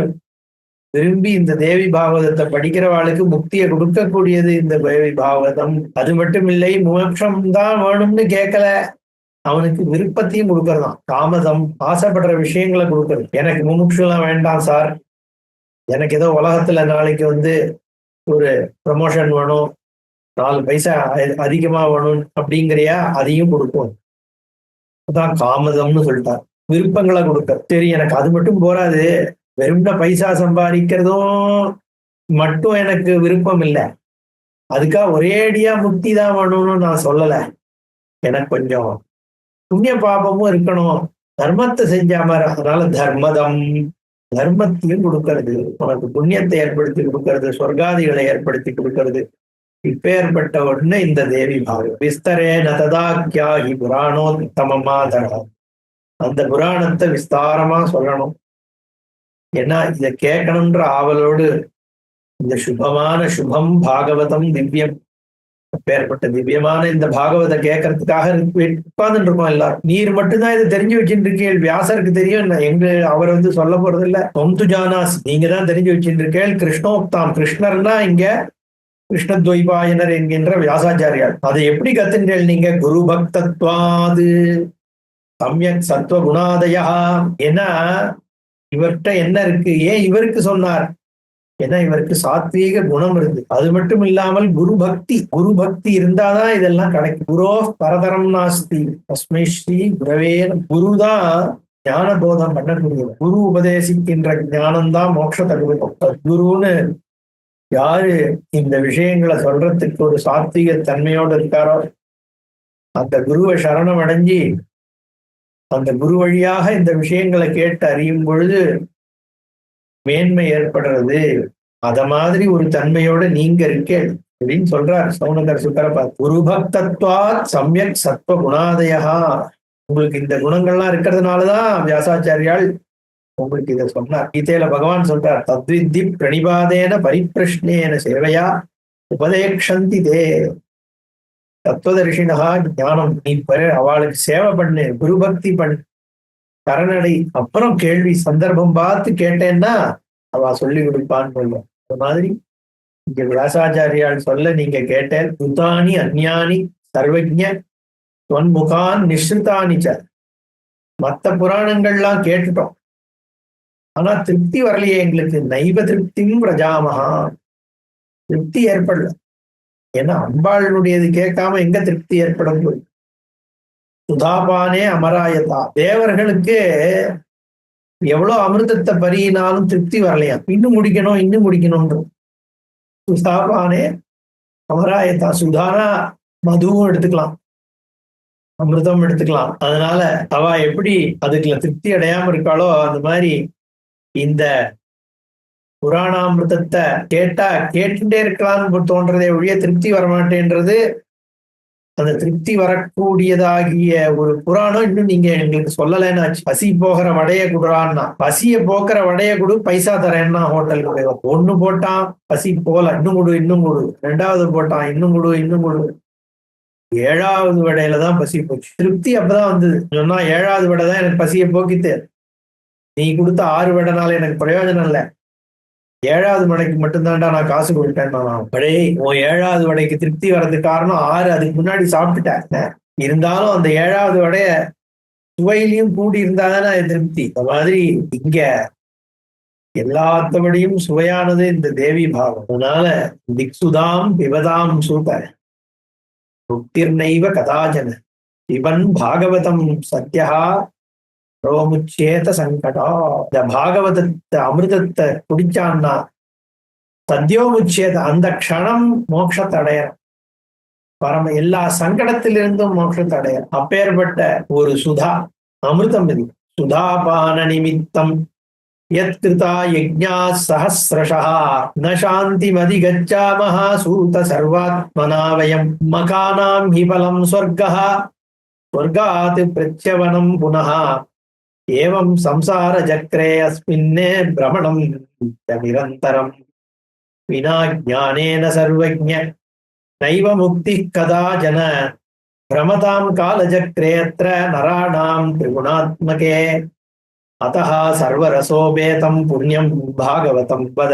விரும்பி இந்த தேவி பாகவதத்தை படிக்கிறவாளுக்கு முக்தியை கொடுக்கக்கூடியது இந்த தேவி பாகவதம். அது மட்டும் இல்லை, மோட்சம் தான் வேணும்னு கேட்கல, அவனுக்கு விருப்பத்தையும் கொடுக்கறதான். தாமதம் ஆசைப்படுற விஷயங்களை கொடுக்கறது. எனக்கு முமுட்செல்லாம் வேண்டாம் சார், எனக்கு ஏதோ உலகத்துல நாளைக்கு ஒரு ப்ரமோஷன் வேணும், 4 பைசா அதிகமா வேணும் அப்படிங்கிறியா, அதையும் கொடுக்கும். அதான் காமதம்னு சொல்லிட்டார். விருப்பங்களை கொடுக்க. சரி, எனக்கு அது மட்டும் போராது, வெறும்னா பைசா சம்பாதிக்கிறதும் மட்டும் எனக்கு விருப்பம் இல்லை, அதுக்காக ஒரேடியா முக்தி தான் வேணும்னு நான் சொல்லல. எனக்கு கொஞ்சம் புண்ணிய பாபமும் இருக்கணும், தர்மத்தை செஞ்சா மாதிரி. அதனால தர்மதம், தர்மத்தையும் கொடுக்கறது, உனக்கு புண்ணியத்தை ஏற்படுத்தி கொடுக்கறது, சொர்க்காதிகளை ஏற்படுத்தி கொடுக்கறது. இப்பேற்பட்ட ஒண்ணு இந்த தேவி பாகம். விஸ்தரே நததாக்கியாகி புராணோத்தமமாதரா. அந்த புராணத்தை விஸ்தாரமா சொல்லணும். ஏன்னா இதை கேட்கணும்ன்ற ஆவலோடு இந்த சுபம் பாகவதம் திவ்யம், பேர்பட்ட திவ்யமான இந்த பாகவத கேட்கறதுக்காக உட்கார்ந்துட்டு இருக்கோம் எல்லாரும். நீர் மட்டும்தான் இதை தெரிஞ்சு வச்சுட்டு இருக்கீள். வியாசருக்கு தெரியும், அவர் சொல்ல போறது இல்ல. தொந்து ஜானாஸ், நீங்க தான் தெரிஞ்சு வச்சுட்டு இருக்கேள். கிருஷ்ணோக்தாம், கிருஷ்ணர்னா இங்க கிருஷ்ணத்வைபாயனர் என்கின்ற வியாசாச்சாரியார். அதை எப்படி கத்துன்றேள் நீங்க? குரு பக்தத்வாது சம்யக் சத்வ குணாதயா. ஏன்னா இவர்கிட்ட என்ன இருக்கு? ஏன் இவருக்கு சொன்னார்? ஏன்னா இவருக்கு சாத்வீக குணம் இருந்து, அது மட்டும் இல்லாமல் குரு பக்தி இருந்தாதான் இதெல்லாம் கிடைக்கும். குரோ பரதரம் நாஸ்தி தஸ்மை ஸ்ரீ குரவே. குருதான் ஞான போதம் பண்ணக்கூடியவர். குரு உபதேசிக்கின்ற ஞானம்தான் மோட்சத்தை கொடுக்கும். சத்குருன்னு யாரு இந்த விஷயங்களை சொல்றதுக்கு ஒரு சாத்வீக தன்மையோடு இருக்காரோ, அந்த குருவை சரணம் அடைஞ்சி அந்த குரு வழியாக இந்த விஷயங்களை கேட்டு அறியும் பொழுது மேன்மை ஏற்படுறது. அத மாதிரி ஒரு தன்மையோட நீங்க இருக்கே அப்படின்னு சொல்றார் சௌனகர் சுக்கரப்பா. குரு பக்தத்வாத் சம்யக் சத்வ குணாதயா. உங்களுக்கு இந்த குணங்கள்லாம் இருக்கிறதுனாலதான் வியாசாச்சாரியால் உங்களுக்கு இதை சொன்னார். கீதையில பகவான் சொல்றார், தத்வித்தி பிரணிபாதேன பரிப்பிரஷ்னேன சேவையா உபதேக்ஷந்தி தே தத்துவதர்ஷினஹா ஞானம். நீ அவளுக்கு சேவை பண்ணு, குருபக்தி பண்ணு, கரணடை, அப்புறம் கேள்வி சந்தர்ப்பம் பார்த்து கேட்டேன்னா அவ சொல்லி கொடுப்பான்னு சொல்லுவோம். அது மாதிரி இங்க வியாசாச்சாரியால் சொல்ல நீங்க கேட்டேன், புத்தானி அஞ்ஞானி சர்வஜ தொன்முகான் நிஸ்ருதானிச்ச. மற்ற புராணங்கள்லாம் கேட்டுட்டோம், ஆனா திருப்தி வரலையே எங்களுக்கு. நைவ திருப்தியும் பிரஜாமகா, திருப்தி ஏற்படல. ஏன்னா அம்பாளுடையது கேட்காம எங்க திருப்தி ஏற்படும்? சுதாபானே அமராயதா, தேவர்களுக்கு எவ்வளவு அமிர்தத்தை பரியினாலும் திருப்தி வரலையா, இன்னும் முடிக்கணும் இன்னும் முடிக்கணும்ன்ற. சுதாபானே அமராயதா, சுதானா மதுவும் எடுத்துக்கலாம், அமிர்தம் எடுத்துக்கலாம். அதனால அவ எப்படி அதுக்குள்ள திருப்தி அடையாம இருக்காளோ அந்த மாதிரி இந்த புராணாமிர்தத்தை கேட்டா கேட்டுட்டே இருக்கலாம்னு தோன்றதே ஒழிய திருப்தி வரமாட்டேன்றது. அந்த திருப்தி வரக்கூடியதாகிய ஒரு புராணம் இன்னும் நீங்க எங்களுக்கு சொல்லலைன்னு ஆச்சு. பசி போகிற வடைய குடுறான்னா, பசிய போக்குற வடைய குடு, பைசா தரேன்னா ஹோட்டலுக்கு ஒண்ணு போட்டான், பசி போல, இன்னும் கொடு இன்னும் கொடு. ரெண்டாவது போட்டான், இன்னும் கொடு இன்னும் கொடு. 7வது வடையில தான் பசி போச்சு. திருப்தி அப்பதான் வந்தது. சொன்னா 7வது வடை தான் எனக்கு பசியை போக்கித்து, நீ கொடுத்த 6 வடைனால எனக்கு பிரயோஜனம் இல்லை, 7வது வடைக்கு மட்டும்தான்டா நான் காசு கொடுத்தேன். வடை உன் 7வது வடைக்கு திருப்தி வர்றதுக்கு காரணம் 6 அதுக்கு முன்னாடி சாப்பிட்டுட்டேன். இருந்தாலும் அந்த 7வது வடைய சுவையிலையும் கூடி இருந்தாதானே அது திருப்தி. அந்த மாதிரி இங்க எல்லாத்தபடியும் சுவையானது இந்த தேவி பாவம். அதனால திக்சுதாம் விவதாம் சூத முக்திர்நைவ கதாஜன இவன் பாகவதம் சத்யா ரோமுச்சேத சங்கடா. இந்த பாகவதத்தை அமிர்தத்தை குடிச்சான்னா சத்யோமுச்சேத, அந்த க்ஷணம் மோட்சத்தை அடையறான். பரம எல்லா சங்கடத்திலிருந்தும் மோட்சத்தை அடையறான். அப்பேற்பட்ட ஒரு சுதா அமிர்தம் இது. சுதாபான நிமித்தம் யத் கிருதா யஜ்ஞா சஹஸ்ரஷா ந சாந்திமதி கச்சாமஹ சூத சர்வாத்மனா வயம் மகானாம் ஹி பலம் ஸ்வர்கஹ ஸ்வர்காத் பிரத்யவனம் புனः ஏவம் சம்சார சக்ரே அஸ்மின்னே பிரமணம் நிரந்தரம் வினா ஞானேன சர்வஜ்ஞ நைவ முக்தி கதாஜன பிரமதாம் காலச்சக்ரேத்ர நராணாம் திரிகுணாத்மகே அத்தஹ சர்வரசோபேதம் புண்ணியம் பாகவதம் வத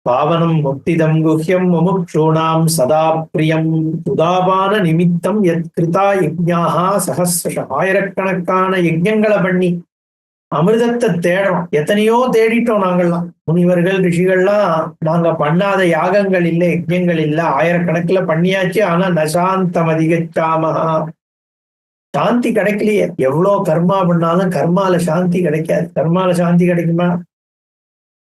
பாவனம் முக்திதம் குஹ்யம் முமுக்ஷூணாம் சதா பிரியம். சுதாபான நிமித்தம் யத் கிருதா யஜ்ஞாஹ சஹஸ்ரஷ, ஆயிரக்கணக்கான யஜ்ஞங்களை பண்ணி அமிர்தத்தை தேடுறோம். எத்தனையோ தேடிட்டோம் நாங்கள்லாம், முனிவர்கள் ரிஷிகள்லாம். நாங்க பண்ணாத யாகங்கள் இல்லை, யஜ்ஞங்கள் இல்லை, ஆயிரக்கணக்கில் பண்ணியாச்சு. ஆனா நசாந்தம் அதிகச்சாமஹா, சாந்தி கிடைக்கலையே. எவ்வளோ கர்மா பண்ணாலும் கர்மால சாந்தி கிடைக்காது. கர்மால சாந்தி கிடைக்குமா?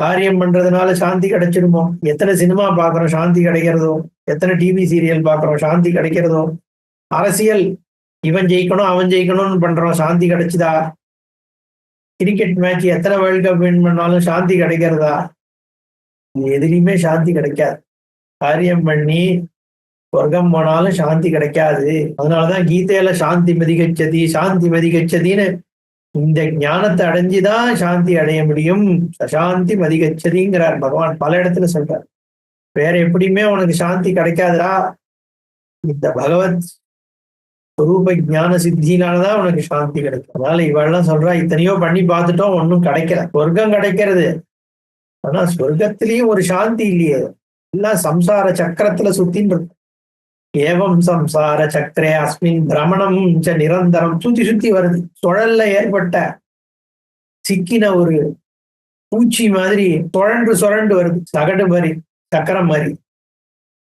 காரியம் பண்றதுனால சாந்தி கிடைச்சிருமோ? எத்தனை சினிமா பார்க்குறோம் சாந்தி கிடைக்கிறதோ, எத்தனை டிவி சீரியல் பார்க்குறோம் சாந்தி கிடைக்கிறதோ, அரசியல் இவன் ஜெயிக்கணும் அவன் ஜெயிக்கணும்னு பண்றோம் சாந்தி கிடைச்சுதா? கிரிக்கெட் மேட்ச் எத்தனை வேர்ல்ட் கப் வின் பண்ணாலும் சாந்தி கிடைக்கிறதா? எதுலையுமே சாந்தி கிடைக்காது. காரியம் பண்ணி சொர்க்கம் போனாலும் சாந்தி கிடைக்காது. அதனாலதான் கீதையில சாந்தி மதிகச்சதி சாந்தி மதிகச்சதின்னு இந்த ஞானத்தை அடைஞ்சுதான் சாந்தி அடைய முடியும். சசாந்தி மதிகச்சதிங்கிறார் பகவான் பல இடத்துல சொல்றார். வேற எப்படியுமே உனக்கு சாந்தி கிடைக்காதுடா, இந்த பகவத் ரூப ஞான சித்தினாலதான் உனக்கு சாந்தி கிடைக்கும். அதனால இவெல்லாம் சொல்றா, இத்தனையோ பண்ணி பார்த்துட்டோம் ஒன்னும் கிடைக்கல. சொர்க்கம் கிடைக்கிறது, ஆனா சொர்க்கத்திலயும் ஒரு சாந்தி இல்லையே. எல்லாம் சம்சார சக்கரத்துல சுத்தின்னு இருக்கு. ஏவம் சம்சார சக்கரே அஸ்மின் பிரமணம் நிரந்தரம், சுத்தி சுத்தி வருது. சுழல்ல ஏற்பட்ட சிக்கின ஒரு பூச்சி மாதிரி சுழன்று சுழண்டு வருது. சகடு மாதிரி, சக்கரம் மாதிரி.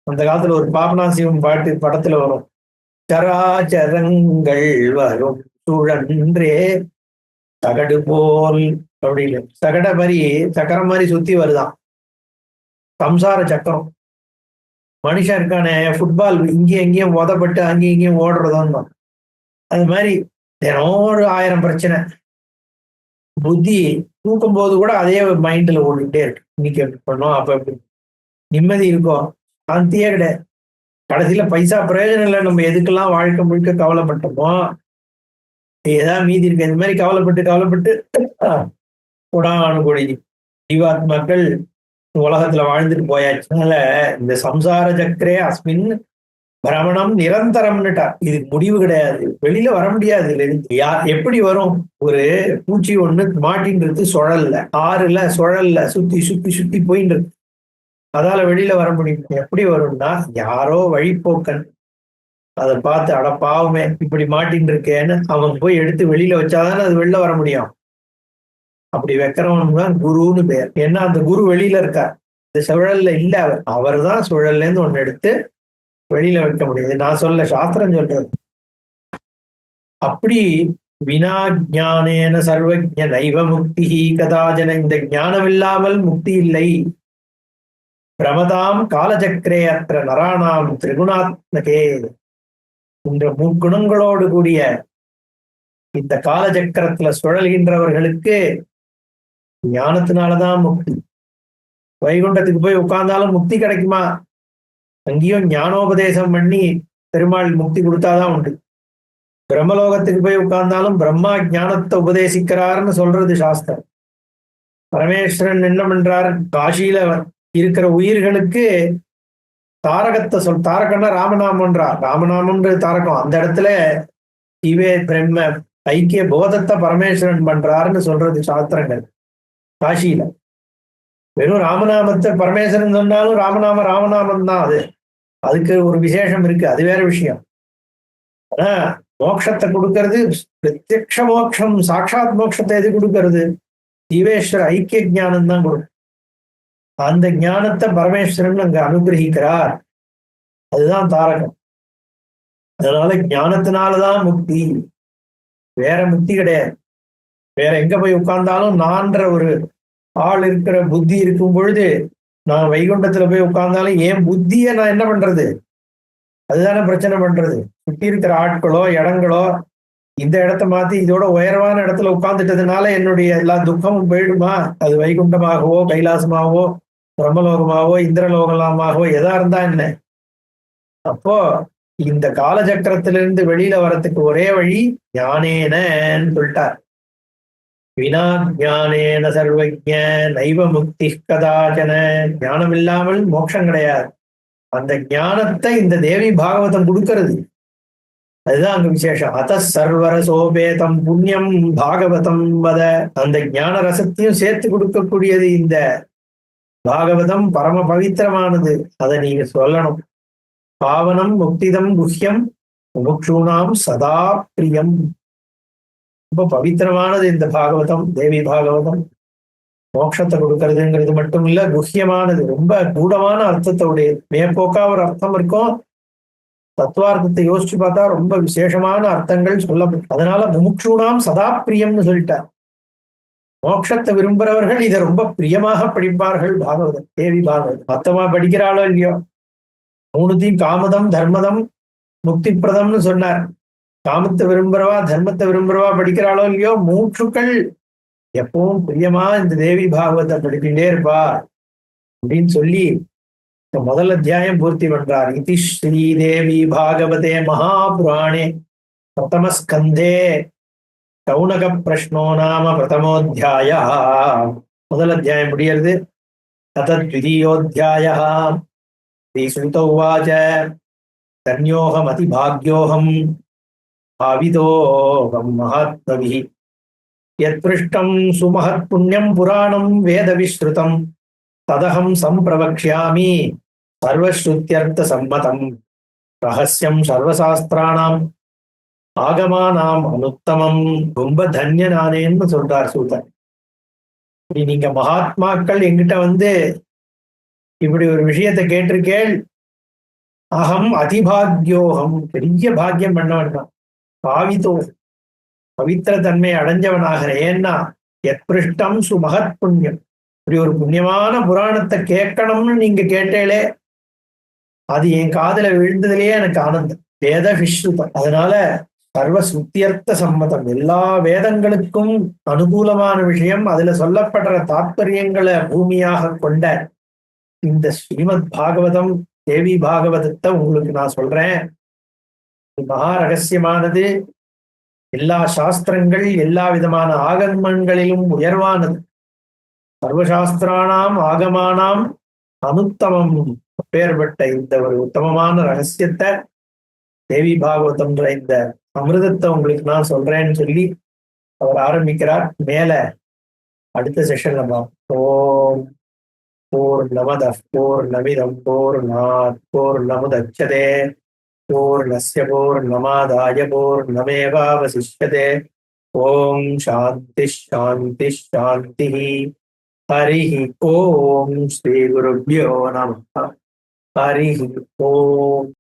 அந்த காலத்துல ஒரு பாபநாசிவம் பாட்டு படத்துல வரும், சராச்சரங்கள் வரும் சுழன்றே சகடு போல் அப்படின்னு. சகட மாதிரி சக்கரம் மாதிரி சுத்தி வருதான் சம்சார சக்கரம். மனுஷன் இருக்கானே, ஃபுட்பால் இங்கேயும் எங்கேயும் உதப்பட்டு அங்கேயும் இங்கேயும் ஓடுறதோன்னு, அது மாதிரி தினம் ஒரு 1000 பிரச்சனை. புத்தி தூக்கும் போது கூட அதே மைண்ட்ல ஓடிட்டே இருக்கு. இன்னைக்கு எப்படி பண்ணோம், அப்ப எப்படி நிம்மதி இருக்கும், சாந்தியே கிடையாது. கடைசியில பைசா பிரயோஜனம் இல்லை. நம்ம எதுக்கெல்லாம் வாழ்க்கை முழுக்க கவலைப்பட்டோமோ ஏதாவது மீதி இருக்கு. இந்த மாதிரி கவலைப்பட்டு கோடானு கோடி ஜீவாத்மாக்கள் உலகத்துல வாழ்ந்துட்டு போயாச்சு. அதனால இந்த சம்சார சக்கரே அஸ்மின் பிரமணம் நிரந்தரம்னுட்டா. இதுக்கு முடிவு கிடையாது, வெளியில வர முடியாது. இதுல இருந்து எப்படி வரும்? ஒரு பூச்சி ஒண்ணு மாட்டின்றது சுழல்ல, ஆறுல சுழல்ல சுத்தி சுத்தி சுத்தி போயின்னு இருக்கு. அதால வெளியில வர முடியும். எப்படி வரும்னா, யாரோ வழிப்போக்கன் அதை பார்த்து அட பாவமே இப்படி மாட்டின்னு இருக்கேன்னு அவன் போய் எடுத்து வெளியில வச்சாதானே அது வெளில வர முடியும். அப்படி வைக்கிறவன் தான் குருன்னு பேர். ஏன்னா அந்த குரு வெளியில இருக்கார், இந்த சுழல்ல இல்ல. அவர் தான் சுழல்ல இருந்து ஒண்ணு எடுத்து வெளியில வைக்க முடியுது. நான் சொல்ல, சாஸ்திரம் சொல்றது. அப்படி வினா ஞானேன சர்வஜ நைவ முக்தி கதாஜன, இந்த ஞானம் இல்லாமல் முக்தி இல்லை. பிரமதாம் காலச்சக்கரே அற்ற நராணாம் திரிகுணாத்மகே, இந்த முக்குணங்களோடு கூடிய இந்த காலச்சக்கரத்துல சுழல்கின்றவர்களுக்கு ஞானத்தினாலதான் முக்தி. வைகுண்டத்துக்கு போய் உட்கார்ந்தாலும் முக்தி கிடைக்குமா? அங்கேயும் ஞானோபதேசம் பண்ணி பெருமாள் முக்தி கொடுத்தாதான் உண்டு. பிரம்மலோகத்துக்கு போய் உட்கார்ந்தாலும் பிரம்மா ஞானத்தை உபதேசிக்கிறார்னு சொல்றது சாஸ்திரம். பரமேஸ்வரன் என்ன பண்றார்? காசியில இருக்கிற உயிர்களுக்கு தாரகத்தை தாரகம்னா ராமநாமன்றார். ராமநாமன்றது தாரகம். அந்த இடத்துல இவே பிரம்ம ஐக்கிய போதத்தை பரமேஸ்வரன் பண்றாருன்னு சொல்றது சாஸ்திரங்கள். காசியில வெறும் ராமநாமத்தை பரமேஸ்வரன் சொன்னாலும் ராமநாமம் தான். அதுக்கு ஒரு விசேஷம் இருக்கு, அது வேற விஷயம். ஆனா மோட்சத்தை கொடுக்கறது பிரத்யக்ஷ மோட்சம், சாட்சாத் மோட்சத்தை எது கொடுக்கறது? ஜீவேஸ்வர ஐக்கிய ஞானம் தான் கொடுக்கும். அந்த ஞானத்தை பரமேஸ்வரன் அங்க அனுகிரகிக்கிறார். அதுதான் தாரகம். அதனால ஞானத்தினாலதான் முக்தி, வேற முக்தி கிடையாது. வேற எங்க போய் உட்கார்ந்தாலும் நான்ற ஒரு ஆள் இருக்கிற புத்தி இருக்கும் பொழுது, நான் வைகுண்டத்துல போய் உட்கார்ந்தாலும் என் புத்தியை நான் என்ன பண்றது? அதுதானே பிரச்சனை பண்றது. சுற்றி இருக்கிற ஆட்களோ இடங்களோ இந்த இடத்த மாத்தி இதோட உயர்வான இடத்துல உட்கார்ந்துட்டதுனால என்னுடைய எல்லா துக்கமும் போயிடுமா? அது வைகுண்டமாகவோ கைலாசமாகவோ பிரம்மலோகமாகவோ இந்திரலோகமாகவோ எதா இருந்தா என்ன? அப்போ இந்த காலச்சக்கரத்திலிருந்து வெளியில வர்றதுக்கு ஒரே வழி ஞானேனன்னு சொல்லிட்டார். வினா ஞானேன சர்வஜ நைவ முக்தி கதாச்சன, ஞானம் இல்லாமல் மோட்சம் கிடையாது. அந்த ஞானத்தை இந்த தேவி பாகவதம் கொடுக்கிறது. அதுதான் அங்க விசேஷம். அத சர்வர சோபேதம் புண்ணியம் பாகவதம் வத, அந்த ஞான ரசத்தையும் சேர்த்து கொடுக்கக்கூடியது இந்த பாகவதம். பரம பவித்திரமானது, அதை நீங்க சொல்லணும். பாவனம் முக்திதம் குஹ்யம் முமுக்ஷூணாம் சதா பிரியம். ரொம்ப பவித்திரமானது இந்த பாகவதம், தேவி பாகவதம். மோட்சத்தை கொடுக்கறதுங்கிறது மட்டும் இல்ல, குஹ்யமானது, ரொம்ப கூடமான அர்த்தத்தோடைய மேற்போக்கா ஒரு அர்த்தம் இருக்கும். தத்துவார்த்தத்தை யோசிச்சு பார்த்தா ரொம்ப விசேஷமான அர்த்தங்கள் சொல்லப்படும். அதனால முமுக்ஷூணாம் சதா பிரியம்னு சொல்லிட்டார். மோட்சத்தை விரும்புறவர்கள் இதை ரொம்ப பிரியமாக படிப்பார்கள். பாகவதம், தேவி பாகவதம். மொத்தமா படிக்கிறாளோ இல்லையோ, மூணுத்தையும் காமதம் தர்மதம் முக்தி பிரதம்னு சொன்னார். காமத்தை விரும்புறவா தர்மத்தை விரும்புறவா படிக்கிறாளோ இல்லையோ, மூச்சுக்கள் எப்பவும் பிரியமா இந்த தேவி பாகவத்தை படிக்கின்றே இருப்பா அப்படின்னு சொல்லி முதல் அத்தியாயம் பூர்த்தி பண்றார். இதி ஸ்ரீ தேவி பாகவதே மகாபுராணே பிரதமஸ்கந்தே கௌனக பிரஷ்னோ நாம பிரதமோத்தியாய. முதல் அத்தியாயம் முடியறது. தத்த்விதீயோத்தியாய. ஸ்ரீசூத உவாச தன்யோகம் அதிபாக்யோகம் ஆவிதோகம் மகாத்மவிஹி யத்பிருஷ்டம் சுமஹத் புண்ணியம் புராணம் வேத விஸ்ருதம் ததகம் சம்பிரவக்ஷ்யாமி சர்வஸ்ருத்யர்த்த சம்மதம் ரகசியம் சர்வசாஸ்திராணாம் ஆகமானாம் அனுத்தமம். ரொம்ப தன்ய நானேன்னு சொல்றார் சூதர். இப்படி நீங்க மகாத்மாக்கள் எங்கிட்ட வந்து இப்படி ஒரு விஷயத்தை கேட்டிருக்கேள். அகம் அதிபாக்யோகம், பெரிய பாக்கியம் பண்ணவன் தான். பாவிதோ, பவித்திர தன்மை அடைஞ்சவனாக. ஏன்னா எத்பிருஷ்டம் சுமகத் புண்ணியம், இப்படி ஒரு புண்ணியமான புராணத்தை கேட்கணும்னு நீங்க கேட்டேளே, அது என் காதுல விழுந்ததுலயே எனக்கு ஆனந்தம். வேத விஸ்ருதம், அதனால சர்வ சுத்தியர்த்த சம்மதம், எல்லா வேதங்களுக்கும் அனுகூலமான விஷயம், அதுல சொல்லப்படுற தாற்பயங்களை பூமியாக கொண்ட இந்த ஸ்ரீமத் பாகவதம் தேவி பாகவதத்தை உங்களுக்கு நான் சொல்றேன். மகா ரகசியமானது, எல்லா சாஸ்திரங்கள் எல்லா விதமான ஆகமங்களிலும் உயர்வானது. சர்வசாஸ்திரானாம் ஆகமானாம் அனுத்தமம். அப்பேற்பட்ட இந்த ஒரு உத்தமமான ரகசியத்தை தேவி பாகவதம்ன்ற இந்த அமிர்தத்தை உங்களுக்கு நான் சொல்றேன்னு சொல்லி அவர் ஆரம்பிக்கிறார். மேல அடுத்த செஷன்ல ஓம் பூர்ணமதః பூர்ணமிதம் பூர்ணாத் பூர்ணமுதச்யதே பூர்ணஸ்ய பூர்ணமாதாய பூர்ணமேவாவசிஷ்யதே. ஓம் சாந்தி சாந்தி சாந்தி. ஹரிஹி ஓம் ஸ்ரீ குருப்யோ நமः. ஹரிஹி ஓம்.